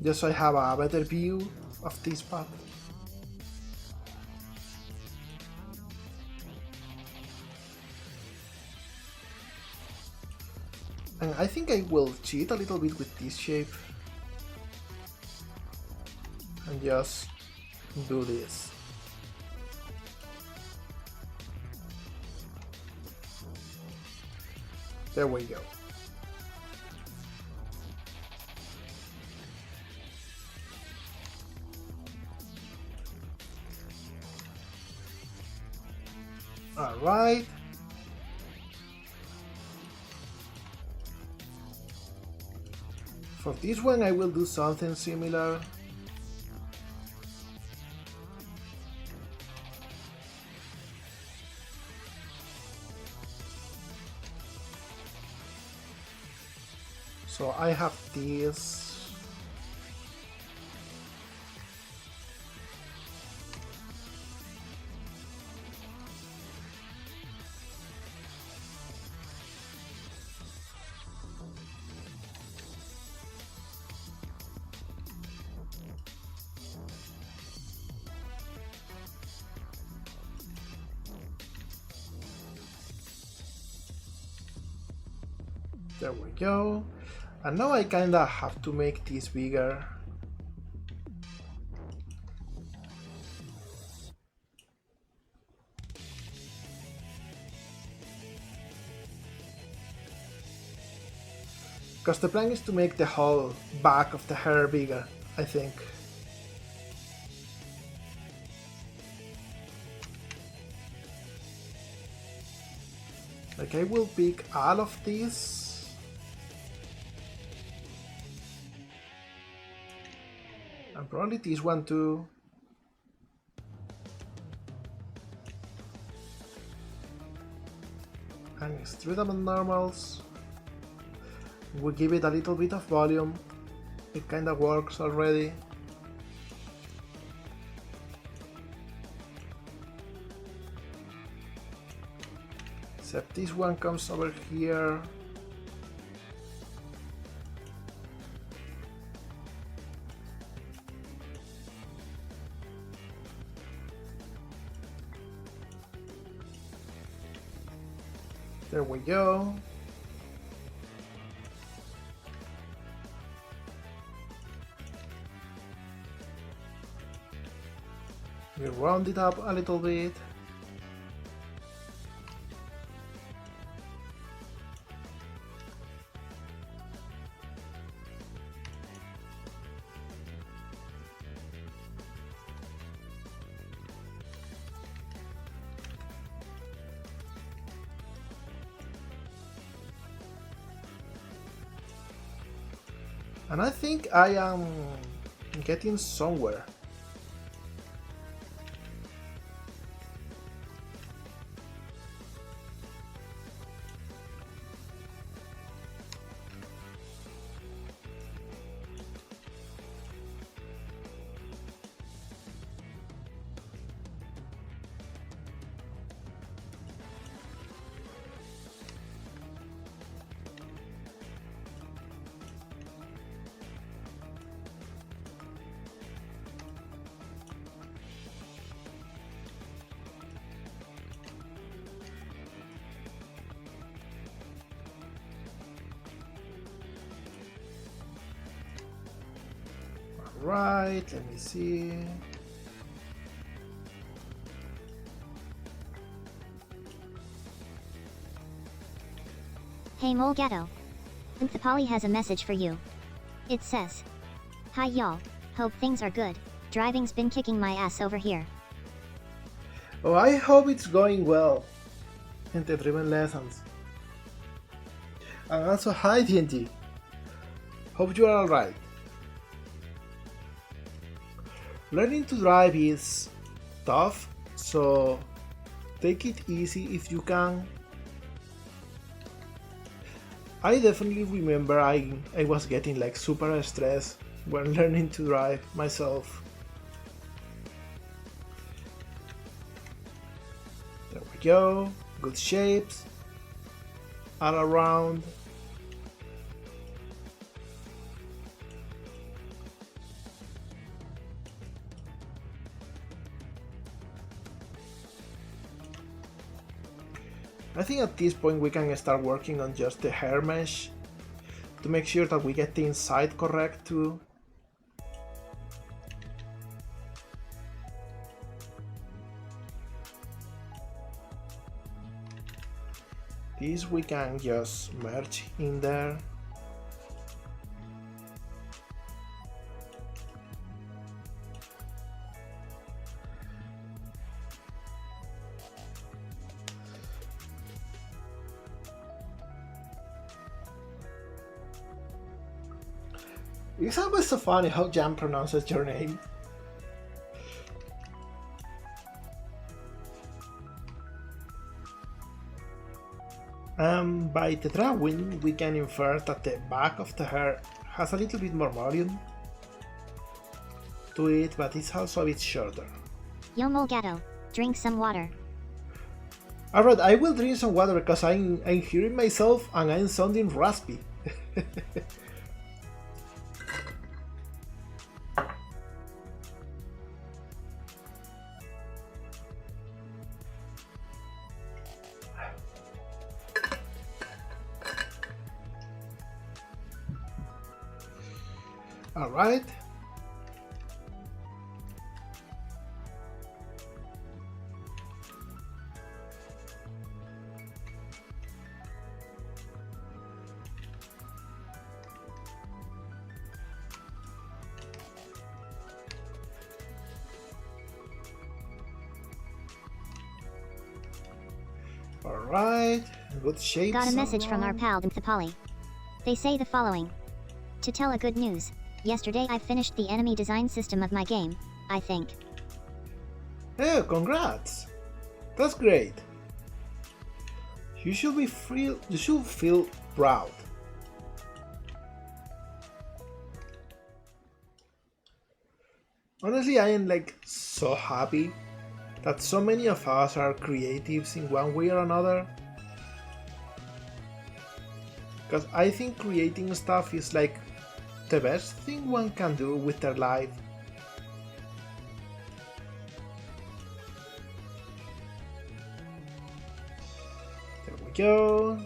Just so I have a better view of this part. And I think I will cheat a little bit with this shape. And just do this. There we go. All right. For this one, I will do something similar. So I have this. There we go. And now I kinda have to make this bigger. Because the plan is to make the whole back of the hair bigger, I think. Like I will pick all of these. And probably this one too. And extrude them on normals. We give it a little bit of volume. It kinda works already. Except this one comes over here. There we go. We round it up a little bit. And I think I am getting somewhere. Right, let me see. Hey Mole Gatto. Poly has a message for you. It says, "Hi y'all, hope things are good. Driving's been kicking my ass over here." Oh, I hope it's going well in the driven lessons. And also, hi TNT. Hope you are alright. Learning to drive is tough, so take it easy if you can. I definitely remember I was getting like super stressed when learning to drive myself. There we go, good shapes all around. I think at this point we can start working on just the hair mesh to make sure that we get the inside correct too. This we can just merge in there. It's always so funny how Jan pronounces your name. By the drawing, we can infer that the back of the hair has a little bit more volume to it, but it's also a bit shorter. Yo Mole Gatto, drink some water. Alright, I will drink some water because I'm hearing myself and I'm sounding raspy. Alright. Alright, good shape. Got a message from our pal Poly. They say the following. To tell a good news, yesterday I finished the enemy design system of my game, I think. Oh, congrats! That's great. You should feel proud. Honestly, I am like so happy that so many of us are creatives in one way or another. Because I think creating stuff is like the best thing one can do with their life. There we go.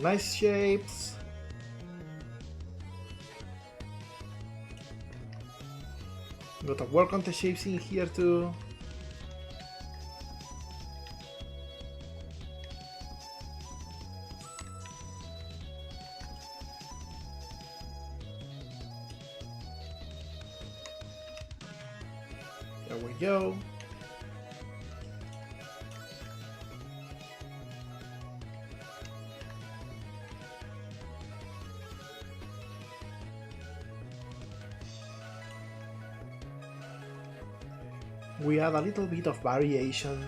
Nice shapes. Gotta work on the shapes in here too. There we go. We add a little bit of variation.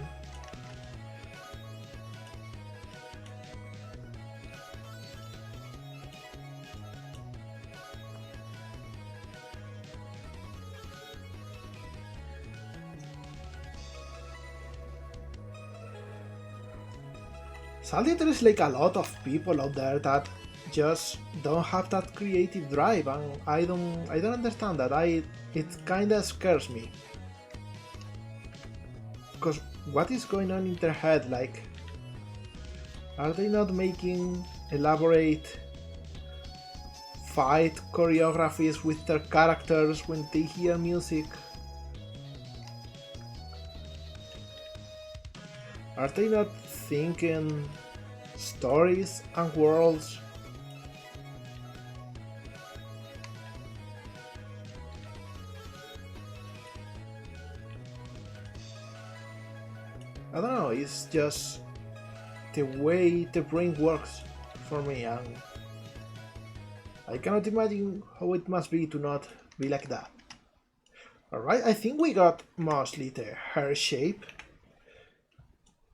Sadly, there is like a lot of people out there that just don't have that creative drive, and I don't understand that. It kinda scares me. Because what is going on in their head? Like, are they not making elaborate fight choreographies with their characters when they hear music? Are they not thinking stories and worlds? I don't know, it's just the way the brain works for me, and I cannot imagine how it must be to not be like that. Alright, I think we got mostly the hair shape.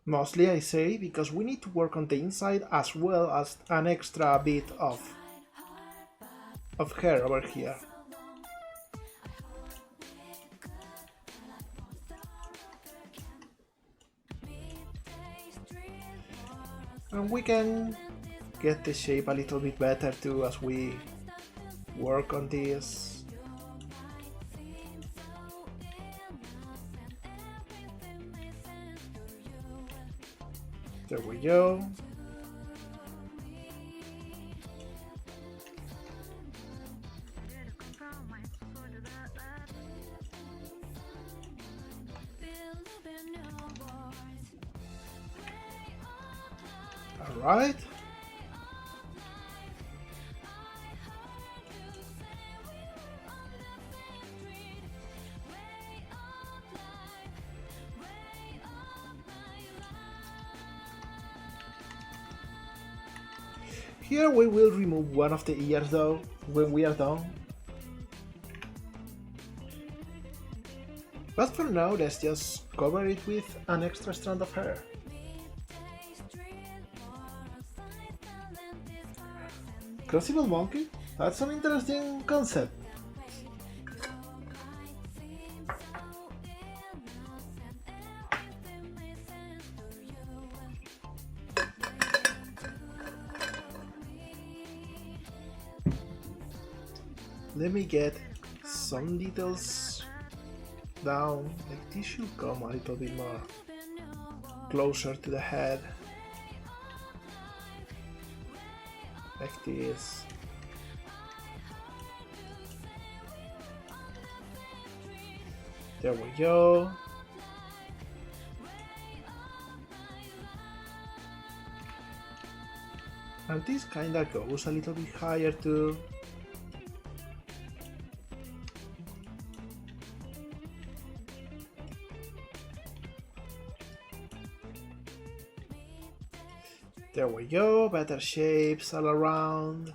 Mostly, I say, because we need to work on the inside as well as an extra bit of hair over here. And we can get the shape a little bit better too as we work on this. There we go. All right. Here we will remove one of the ears though, when we are done. But for now, let's just cover it with an extra strand of hair. Crucible monkey? That's an interesting concept. Let me get some details down, like this should come a little bit more closer to the head. like this. There we go. And this kinda goes a little bit higher too. There we go, better shapes all around.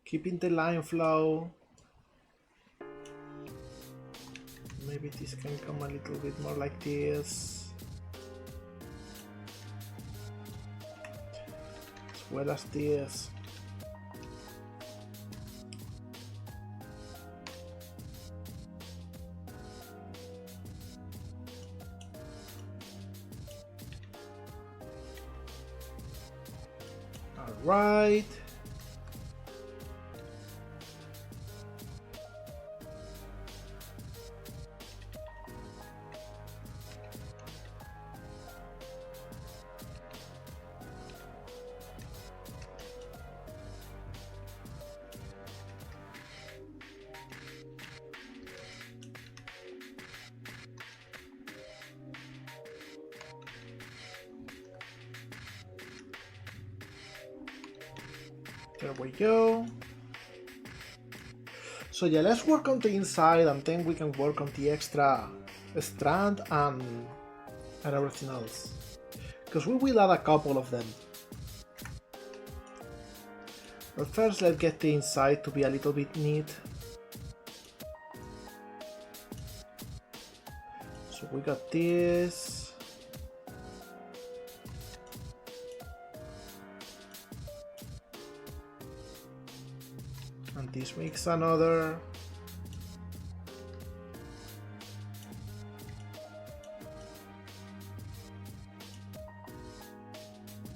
Keeping the line flow. Maybe this can come a little bit more like this. As well as this. Alright. There we go. So yeah, let's work on the inside and then we can work on the extra strand and everything else. Because we will add a couple of them. But first let's get the inside to be a little bit neat. So we got this. And this makes another.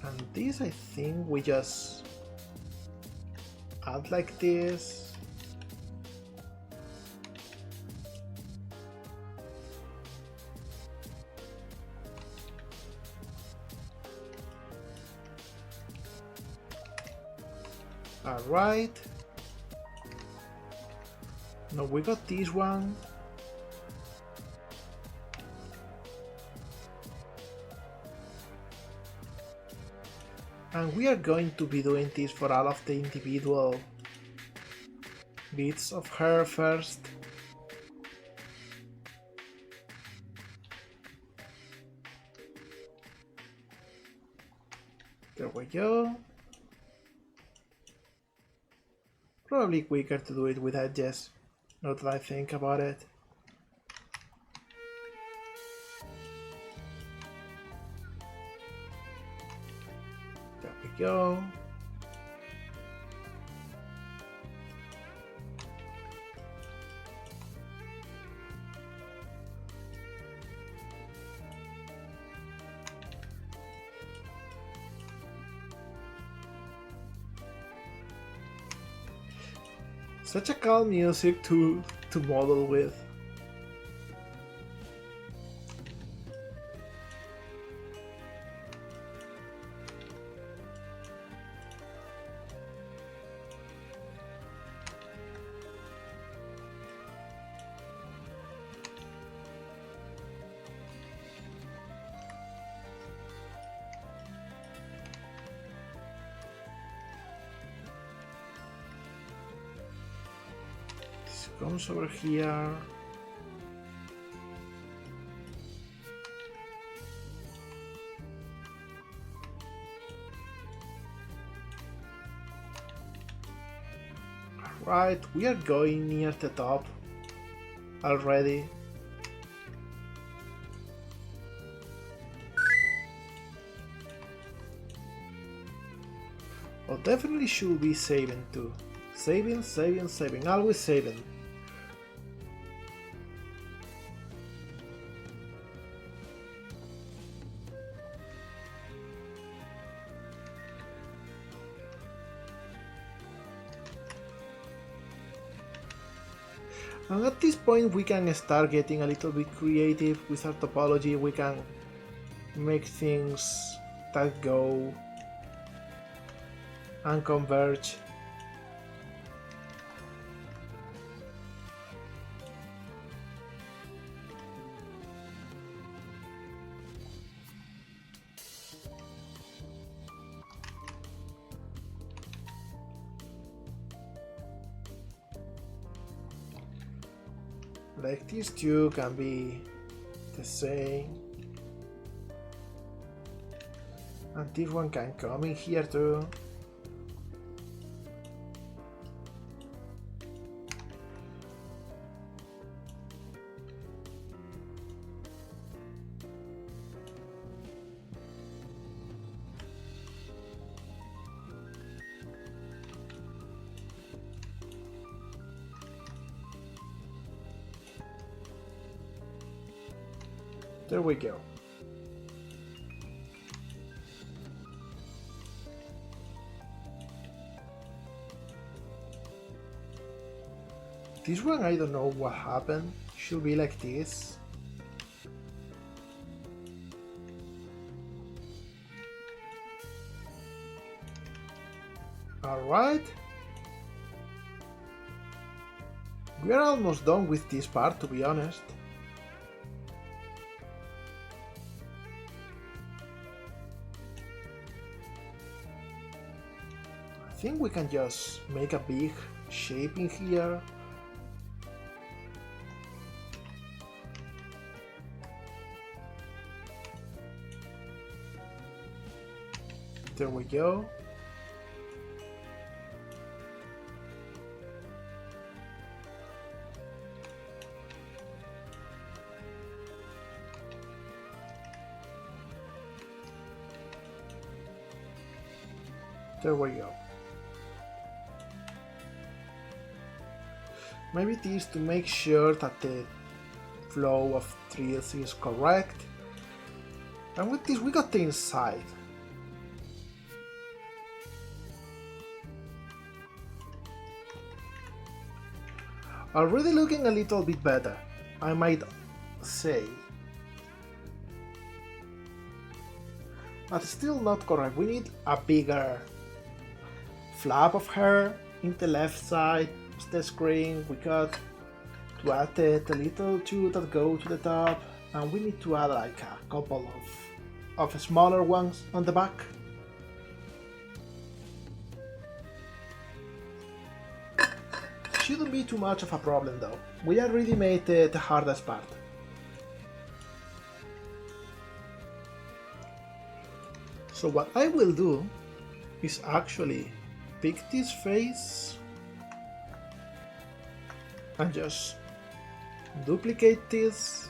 And this I think we just add like this. Alright. Now we got this one. And we are going to be doing this for all of the individual bits of hair first. There we go. Probably quicker to do it with edges, now that I think about it. There we go. Such a calm music to model with. Comes over here. Right, we are going near the top already. Oh, definitely should be saving too. Saving, saving, saving, always saving. And at this point we can start getting a little bit creative with our topology. We can make things that go and converge. Like these two can be the same. And this one can come in here too. There we go. This one, I don't know what happened. Should be like this. Alright. We are almost done with this part, to be honest. I think we can just make a big shape in here. There we go. There we go. Maybe it is to make sure that the flow of trees is correct. And with this we got the inside. Already looking a little bit better, I might say. But still not correct. We need a bigger flap of hair in the left side of the screen. We got to add the little two that go to the top, and we need to add like a couple of smaller ones on the back. Shouldn't be too much of a problem though. We already made the hardest part. So what I will do is actually pick this face and just duplicate this.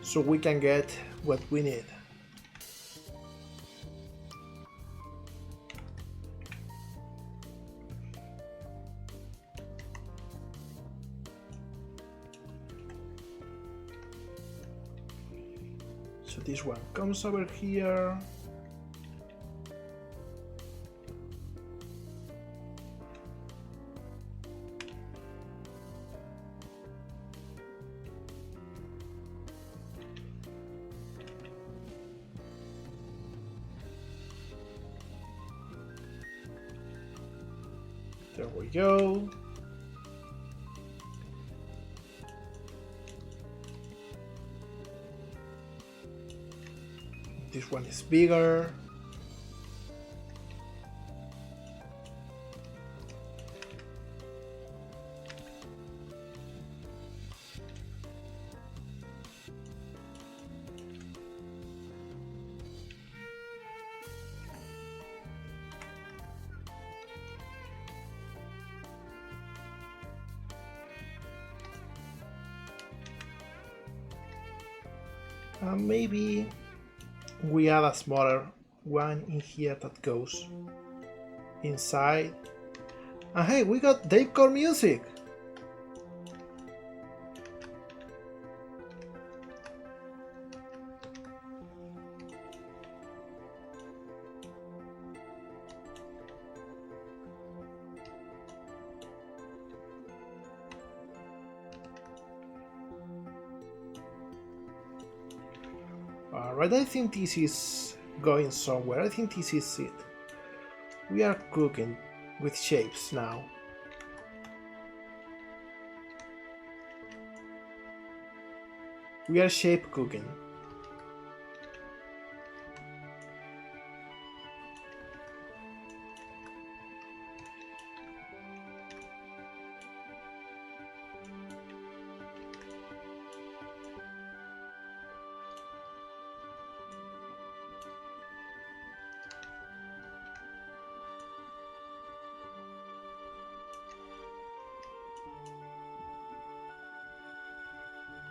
So we can get what we need. So this one comes over here. There we go. This one is bigger. Maybe we add a smaller one in here that goes inside. And hey, we got Davecore music! Alright, I think this is going somewhere. I think this is it. We are cooking with shapes now. We are shape cooking.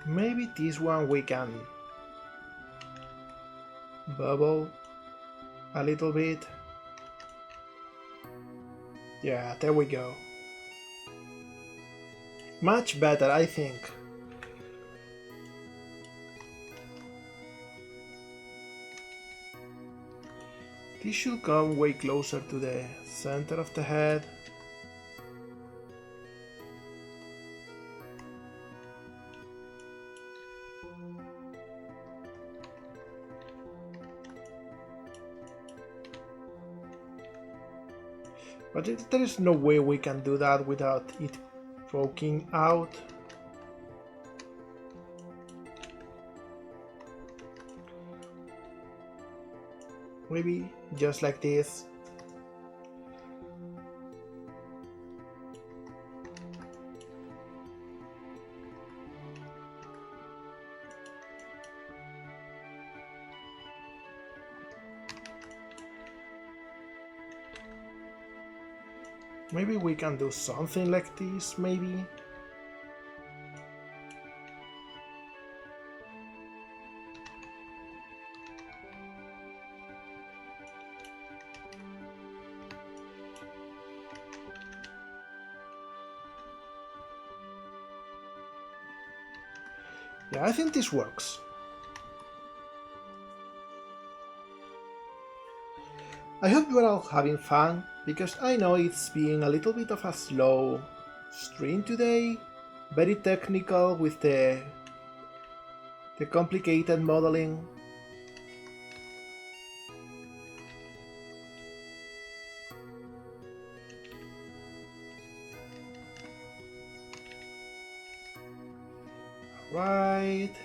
Maybe this one we can bubble a little bit. Yeah, there we go. Much better, I think. This should come way closer to the center of the head. But there is no way we can do that without it poking out. Maybe just like this. Maybe we can do something like this, maybe. Yeah, I think this works. I hope you are all having fun, because I know it's been a little bit of a slow stream today, very technical with the complicated modeling. Right.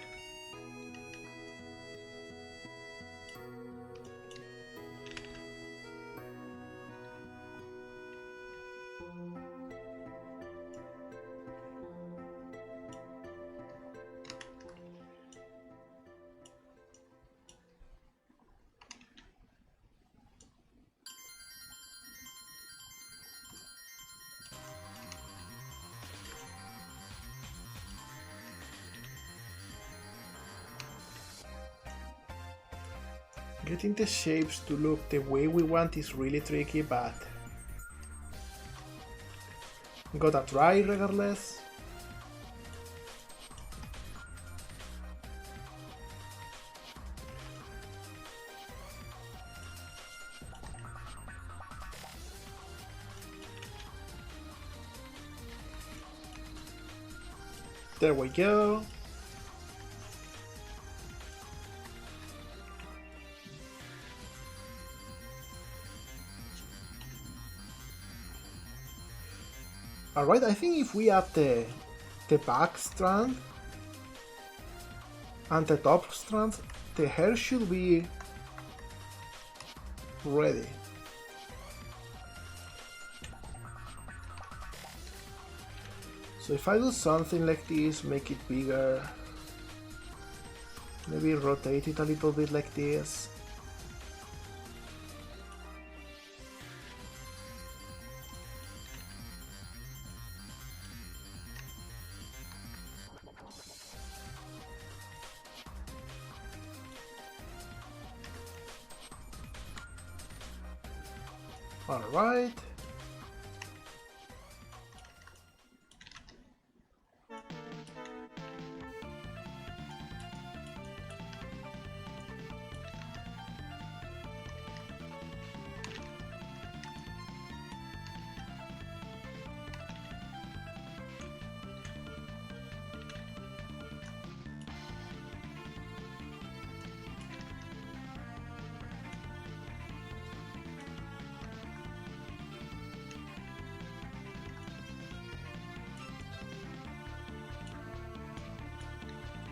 Getting the shapes to look the way we want is really tricky, but gotta try regardless. There we go. Alright, I think if we add the back strand and the top strand, the hair should be ready. So if I do something like this, make it bigger, maybe rotate it a little bit like this. All right.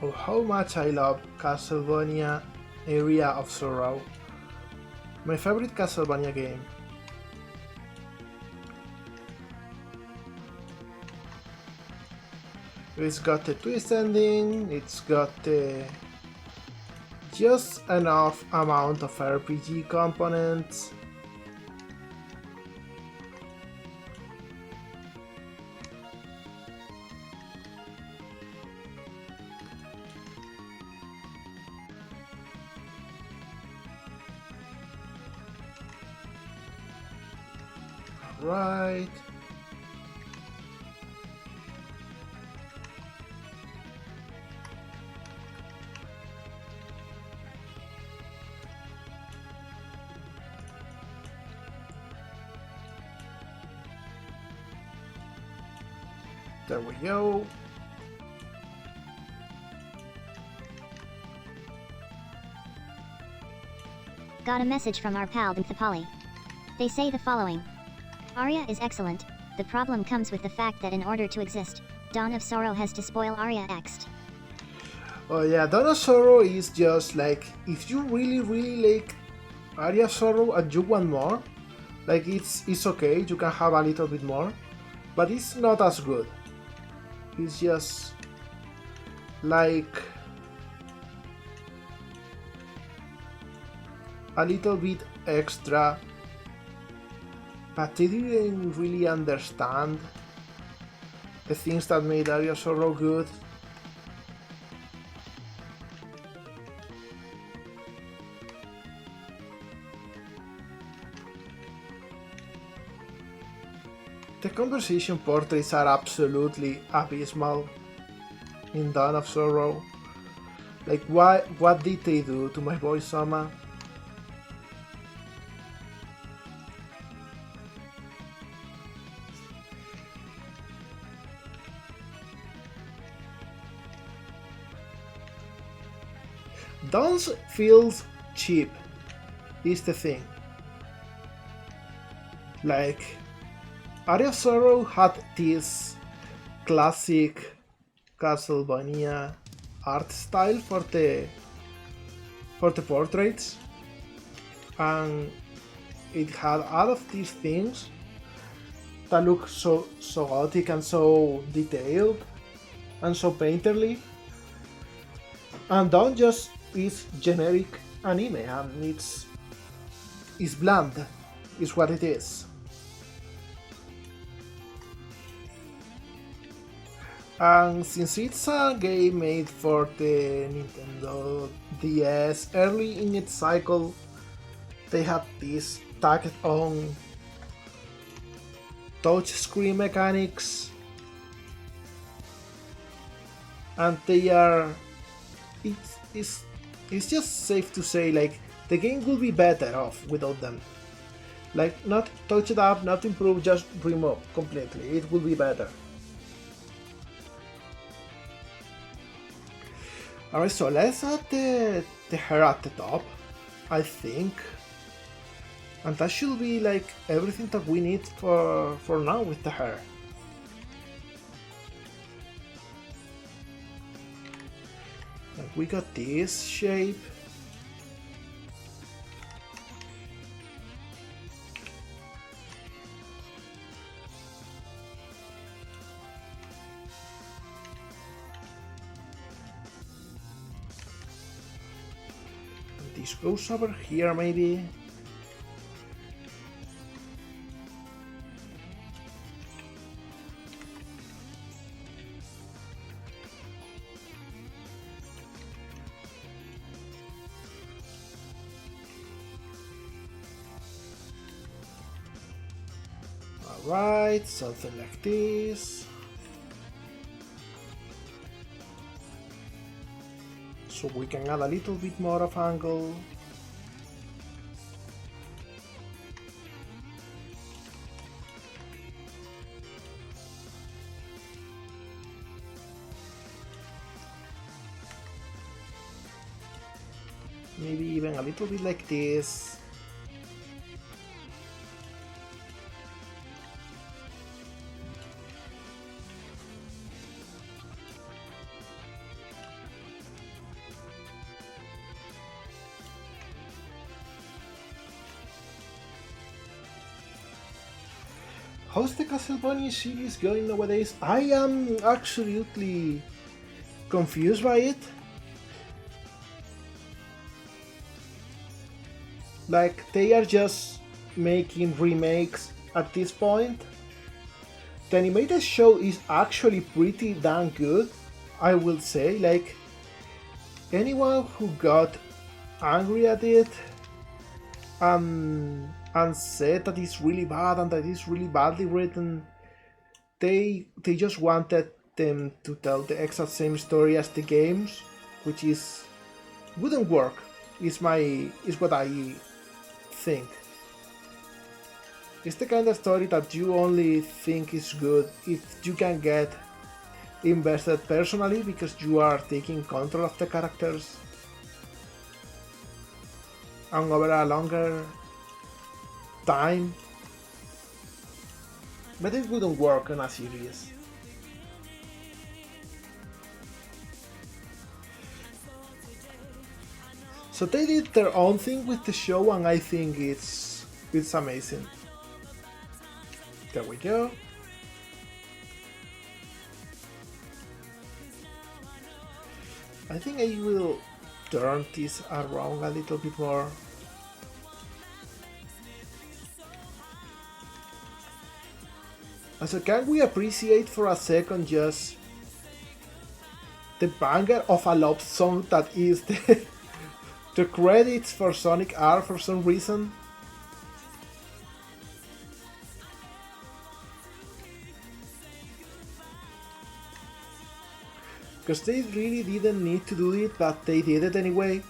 Oh, how much I love Castlevania Area of Sorrow. My favorite Castlevania game. It's got a twist ending, it's got just enough amount of RPG components. Right. There we go. Got a message from our pal Poly. They say the following. Arya is excellent, the problem comes with the fact that in order to exist, Dawn of Sorrow has to spoil Arya X'd. Oh yeah, Dawn of Sorrow is just like, if you really like Area of Sorrow and you want more, like it's okay, you can have a little bit more, but it's not as good. It's just like a little bit extra, but they didn't really understand the things that made Area of Sorrow good. The conversation portraits are absolutely abysmal in Dawn of Sorrow. Like, what did they do to my boy Soma? Dawn's feels cheap, is the thing. Like, Area of Sorrow had this classic Castlevania art style for the portraits, and it had all of these things that look so gothic and so detailed and so painterly, and Dawn just is generic anime, and it's bland, is what it is. And since it's a game made for the Nintendo DS, early in its cycle, they had this tacked on touchscreen mechanics, and they are. It's just safe to say, like, the game will be better off without them. Like, not touch it up, not improve, just remove completely. It will be better. Alright, so let's add the hair at the top, I think. And that should be like everything that we need for now with the hair. And we got this shape. This goes over here, maybe. Alright, something like this. So we can add a little bit more of angle. Maybe even a little bit like this. How's the Castlevania series going nowadays? I am absolutely confused by it. Like, they are just making remakes at this point. The animated show is actually pretty damn good, I will say. Like, anyone who got angry at it and said that it's really bad and that it's really badly written, they just wanted them to tell the exact same story as the games, which is wouldn't work. Is what I think. It's the kind of story that you only think is good if you can get invested personally because you are taking control of the characters and over a longer time. But it wouldn't work on a series. So they did their own thing with the show and I think it's amazing. There we go. I think I will turn this around a little bit more. So can we appreciate for a second just the banger of a love song that is the credits for Sonic R for some reason? Because they really didn't need to do it, but they did it anyway.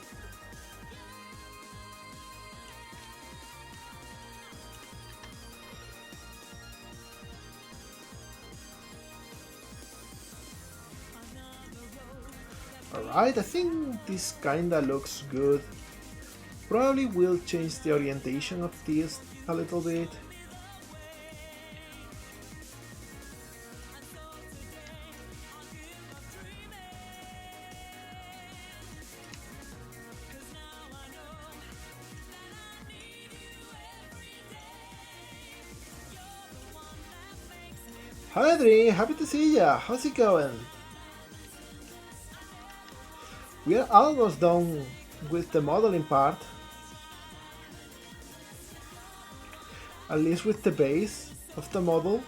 Alright, I think this kinda looks good. Probably will change the orientation of this a little bit. Hi Adri, happy to see ya. How's it going? We are almost done with the modeling part. At least with the base of the model.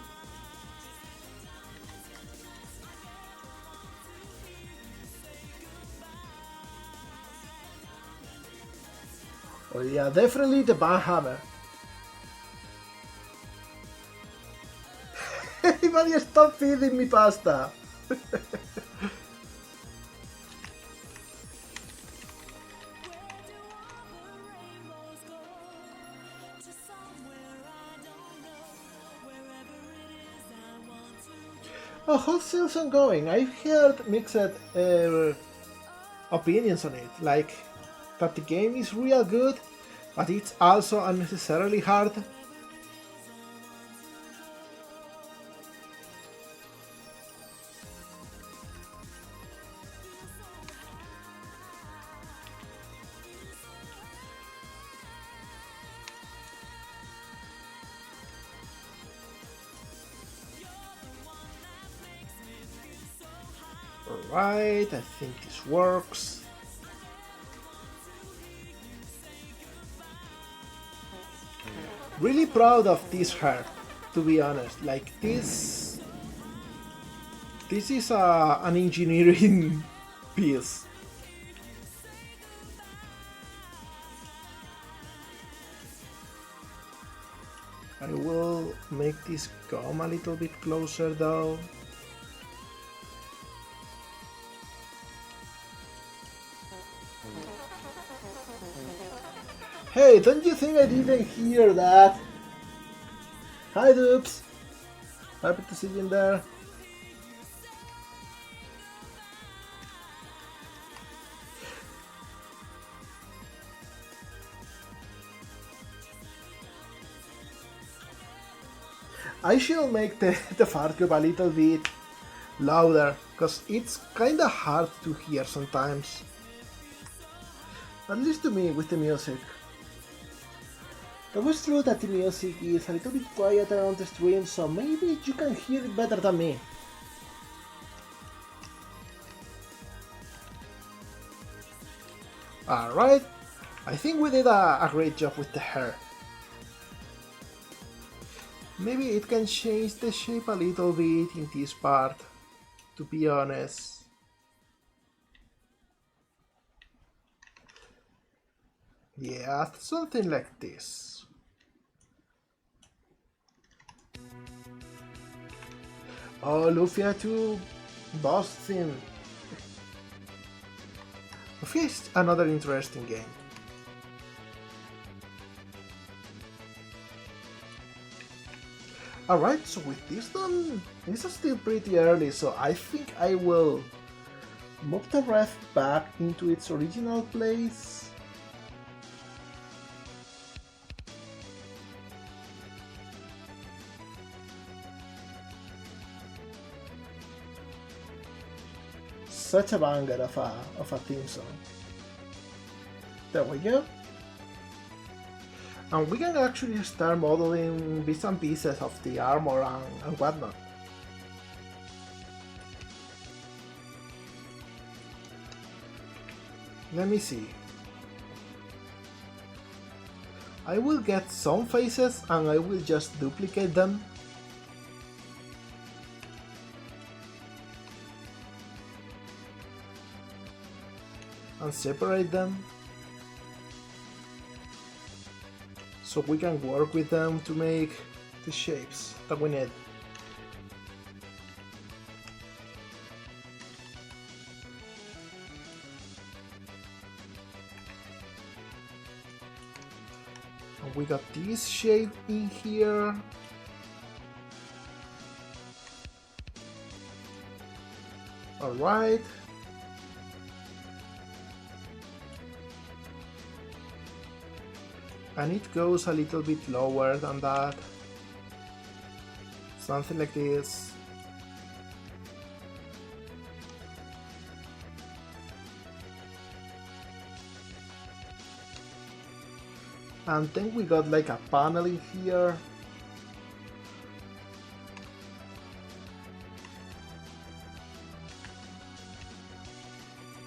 Oh yeah, definitely the Banhammer. Everybody stop feeding me pasta! Oh, how's Silson going? I've heard mixed opinions on it, like that the game is real good, but it's also unnecessarily hard. Alright, I think this works. Really proud of this hair, to be honest. Like this is an engineering piece. I will make this come a little bit closer though. Hey, don't you think I didn't hear that? Hi Dupes! Happy to see you in there. I should make the fart group a little bit louder, because it's kinda hard to hear sometimes. At least to me with the music. It was true that the music is a little bit quieter on the stream, so maybe you can hear it better than me. Alright, I think we did a great job with the hair. Maybe it can change the shape a little bit in this part, to be honest. Yeah, something like this. Oh, Lufia too. Boston. Lufia is another interesting game. Alright, so with this done, this is still pretty early, so I think I will move the ref back into its original place. Such a banger of a theme song. There we go. And we can actually start modeling bits and pieces of the armor and whatnot. Let me see. I will get some faces and I will just duplicate them. And separate them. So we can work with them to make the shapes that we need. And we got this shape in here. Alright. And it goes a little bit lower than that. Something like this. And then we got like a panel in here.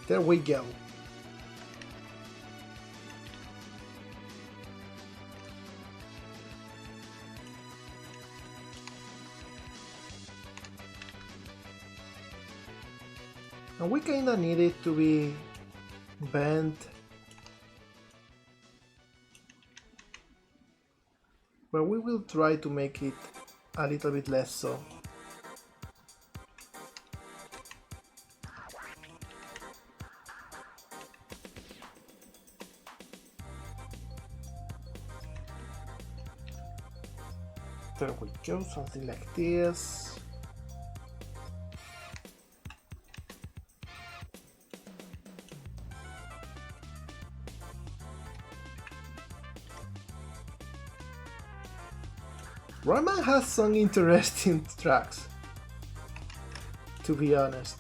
There we go. And we kinda need it to be bent, but we will try to make it a little bit less so. There we go, something like this. Rayman has some interesting tracks, to be honest.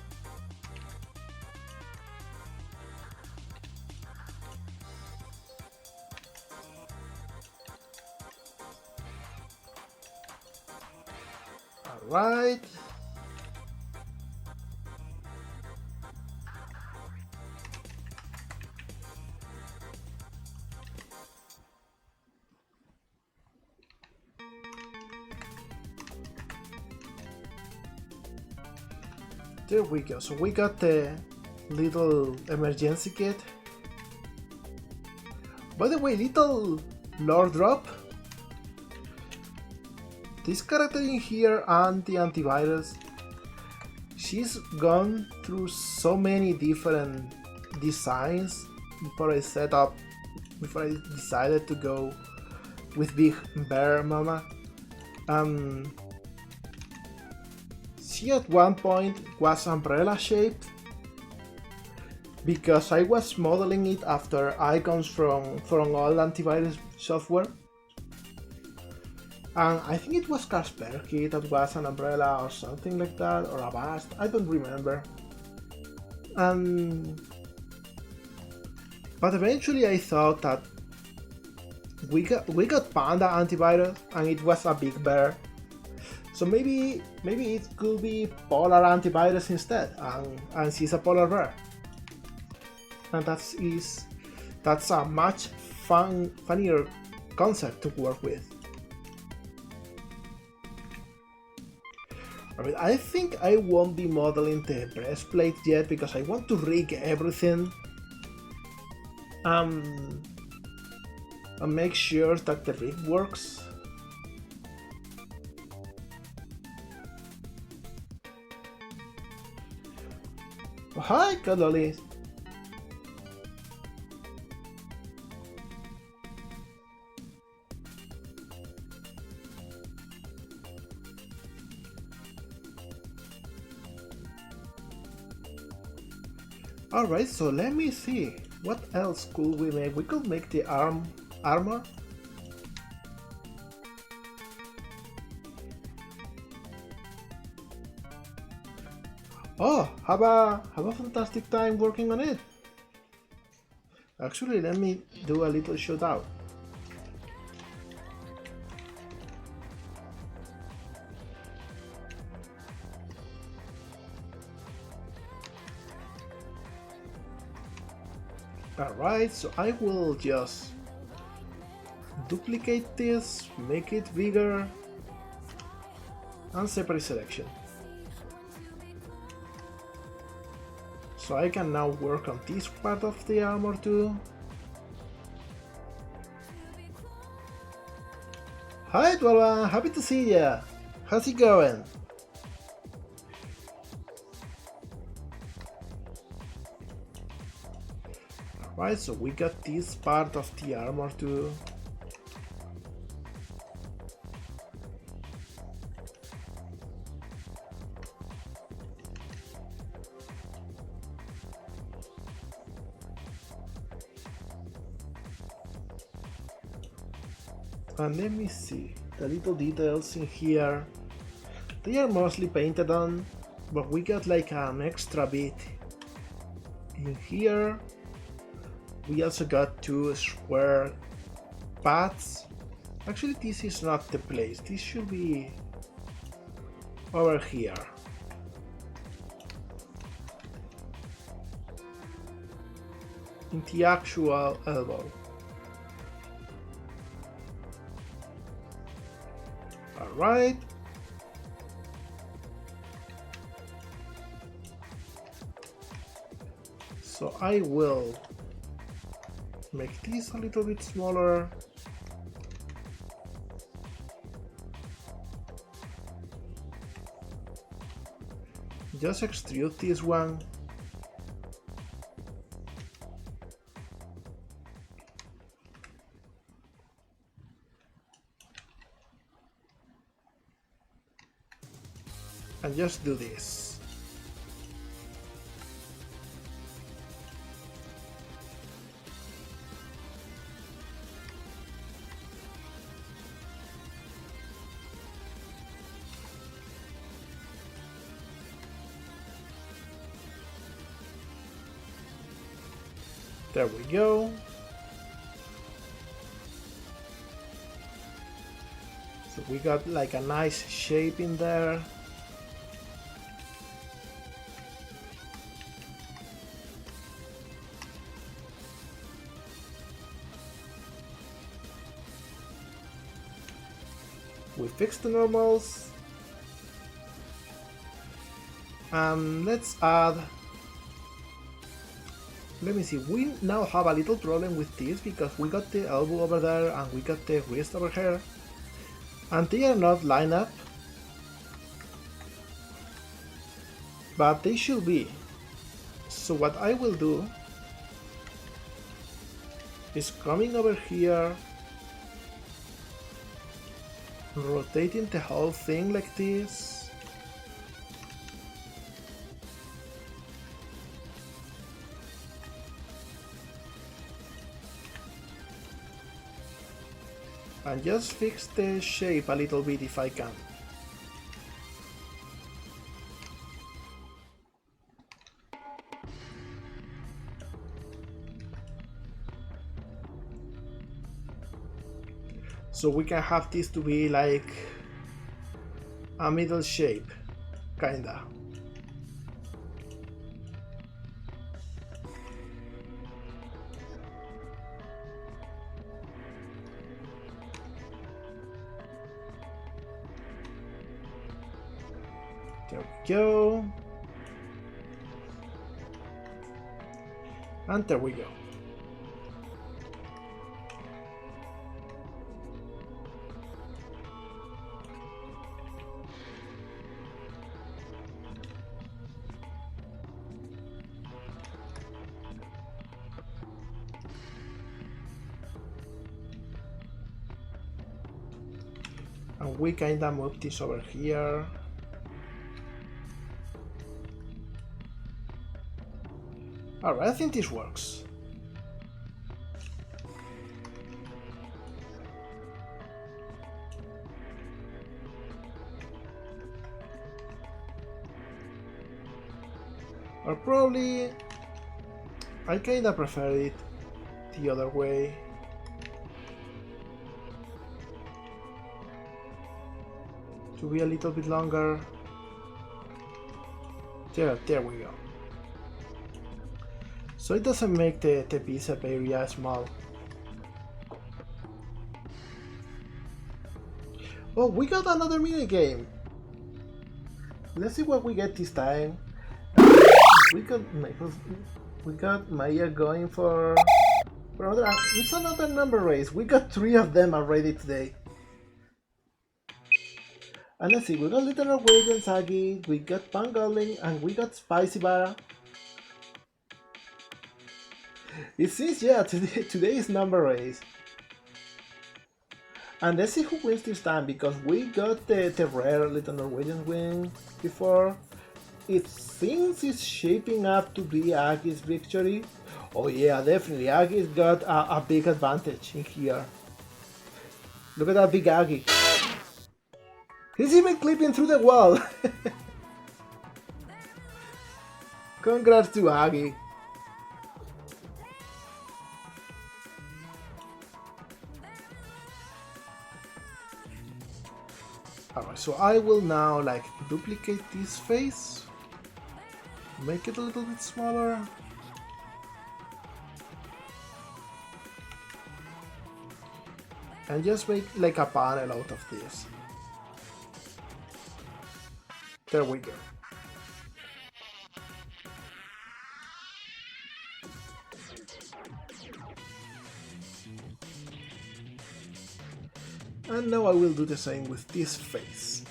Alright. There we go, so we got the little emergency kit. By the way, little lore drop. This character in here, antivirus, she's gone through so many different designs before I decided to go with Big Bear Mama. She at one point was umbrella shaped because I was modeling it after icons from all antivirus software. And I think it was Kaspersky that was an umbrella or something like that, or a bust, I don't remember. But eventually I thought that we got Panda antivirus, and it was a big bear. So maybe it could be Polar antivirus instead, and she's a polar bear, and that's a much funnier concept to work with. Alright, I think I won't be modeling the breastplate yet because I want to rig everything and make sure that the rig works. Oh, hi, Kadoli. Alright, so let me see. What else could we make? We could make the armor. Oh, have a fantastic time working on it. Actually, let me do a little shootout. Alright, so I will just duplicate this, make it bigger, and separate selection. So I can now work on this part of the armor too. Hi Dwalwan, happy to see ya! How's it going? Alright, so we got this part of the armor too. And let me see, the little details in here, they are mostly painted on, but we got like an extra bit. In here, we also got two square paths. Actually, this is not the place, this should be over here. In the actual elbow. Alright. So I will make this a little bit smaller. Just extrude this one. And just do this. There we go. So we got like a nice shape in there. We fixed the normals. Let's add. Let me see, we now have a little problem with this because we got the elbow over there and we got the wrist over here. And they are not lined up. But they should be. So what I will do is coming over here, rotating the whole thing like this. And just fix the shape a little bit if I can. So we can have this to be like a middle shape, kinda. There we go. And there we go. And we kinda move this over here. Alright, I think this works. Or probably I kinda prefer it the other way. To be a little bit longer. There we go. So it doesn't make the bicep area small. Oh, we got another minigame! Let's see what we get this time. We got Maya going for another. It's another number race. We got 3 of them already today. And let's see, we got Little Norwegian Sagi, we got Pangolin, and we got Spicy Bara. It seems, yeah, today is number race. And let's see who wins this time, because we got the rare Little Norwegian win before. It seems it's shaping up to be Agi's victory. Oh yeah, definitely, Agi's got a big advantage in here. Look at that big Agi. He's even clipping through the wall! Congrats to Agi. Alright, so I will now like duplicate this face, make it a little bit smaller, and just make like a panel out of this. There we go. And now I will do the same with this face.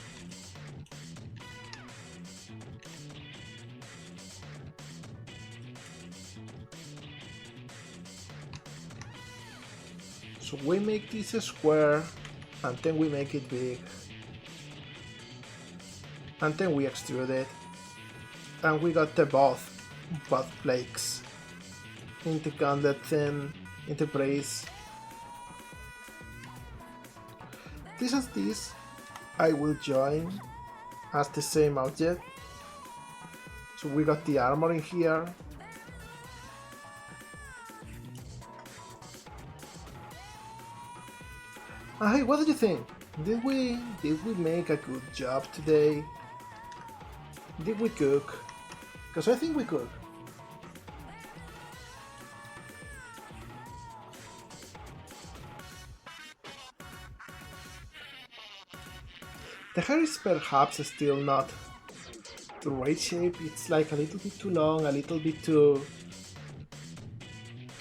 So we make this a square, and then we make it big. And then we extrude it, and we got the both flakes into gauntlet thin, into brace. This as this, I will join as the same object. So we got the armor in here. Hey, what did you think? Did we make a good job today? Did we cook? Because I think we cooked. The hair is perhaps still not the right shape. It's like a little bit too long, a little bit too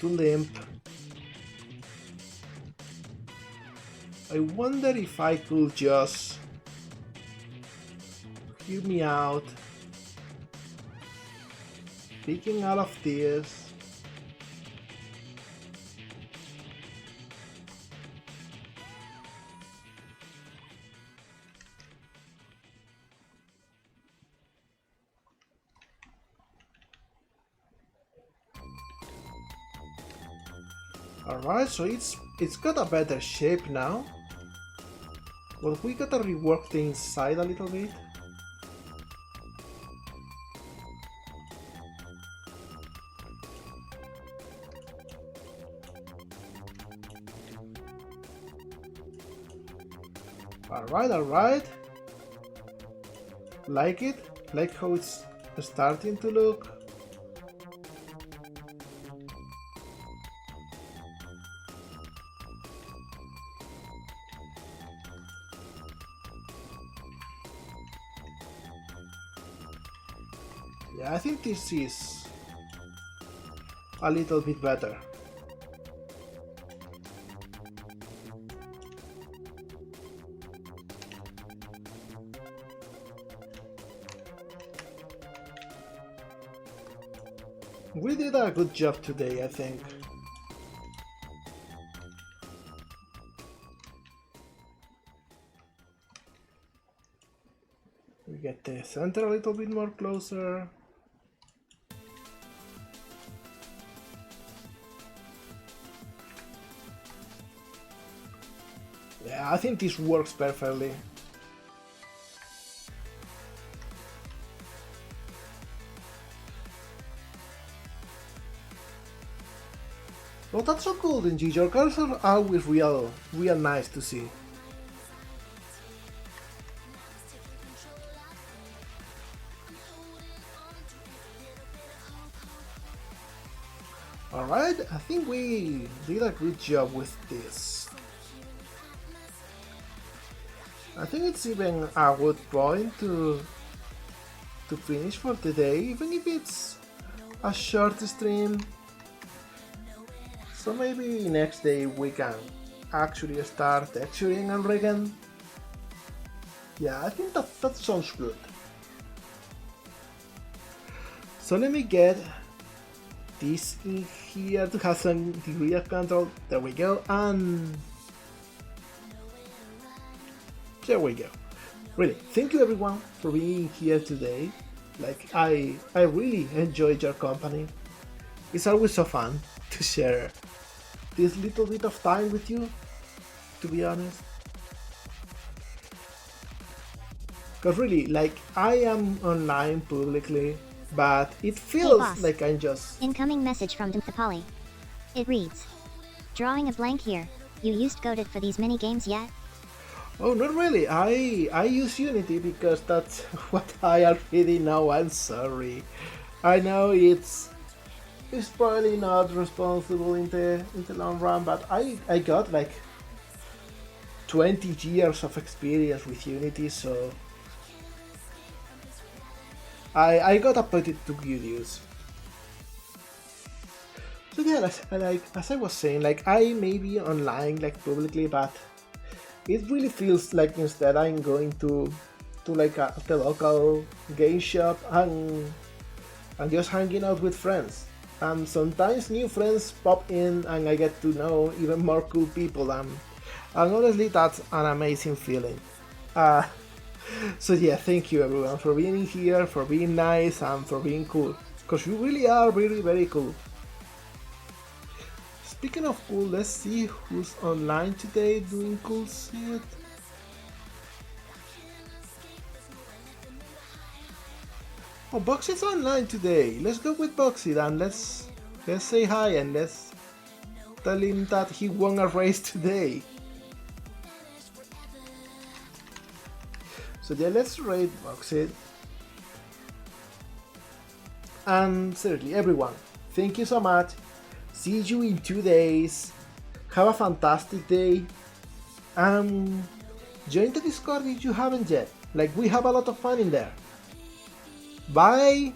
limp. I wonder if I could just hear me out, picking all of this. Alright, so it's got a better shape now. But we gotta rework the inside a little bit. Alright, alright. Like it? Like how it's starting to look? Yeah, I think this is a little bit better. We did a good job today, I think. We get the center a little bit more closer. Yeah, I think this works perfectly. Well, that's so cool, Denji. Your cars are always real nice to see. Alright, I think we did a good job with this. I think it's even a good point to finish for today, even if it's a short stream. So maybe next day we can actually start texturing and rigging. Yeah, I think that sounds good. So let me get this in here to have some degree of control. There we go, and there we go. Really, thank you everyone for being here today. Like, I really enjoyed your company. It's always so fun to share this little bit of time with you, to be honest. Because really, like, I am online publicly, but it feels boss. like I'm just... Incoming message from Poly. It reads, drawing a blank here. You used Godot for these mini games yet? Oh, not really. I use Unity because that's what I already know. I'm sorry. I know it's probably not responsible in the long run, but I got like 20 years of experience with Unity, so I got to put it to good use. So yeah, as I was saying, like, I may be online like publicly, but it really feels like instead I'm going to like the local game shop and just hanging out with friends. And sometimes new friends pop in and I get to know even more cool people, and honestly that's an amazing feeling. So yeah, thank you everyone for being here, for being nice, and for being cool, because you really are really very cool. Speaking of cool, let's see who's online today doing cool shit. Oh, Boxy's online today. Let's go with Boxy and let's say hi and let's tell him that he won a race today. So yeah, let's raid Boxy. And seriously, everyone, thank you so much. See you in 2 days. Have a fantastic day. And join the Discord if you haven't yet. Like, we have a lot of fun in there. Bye!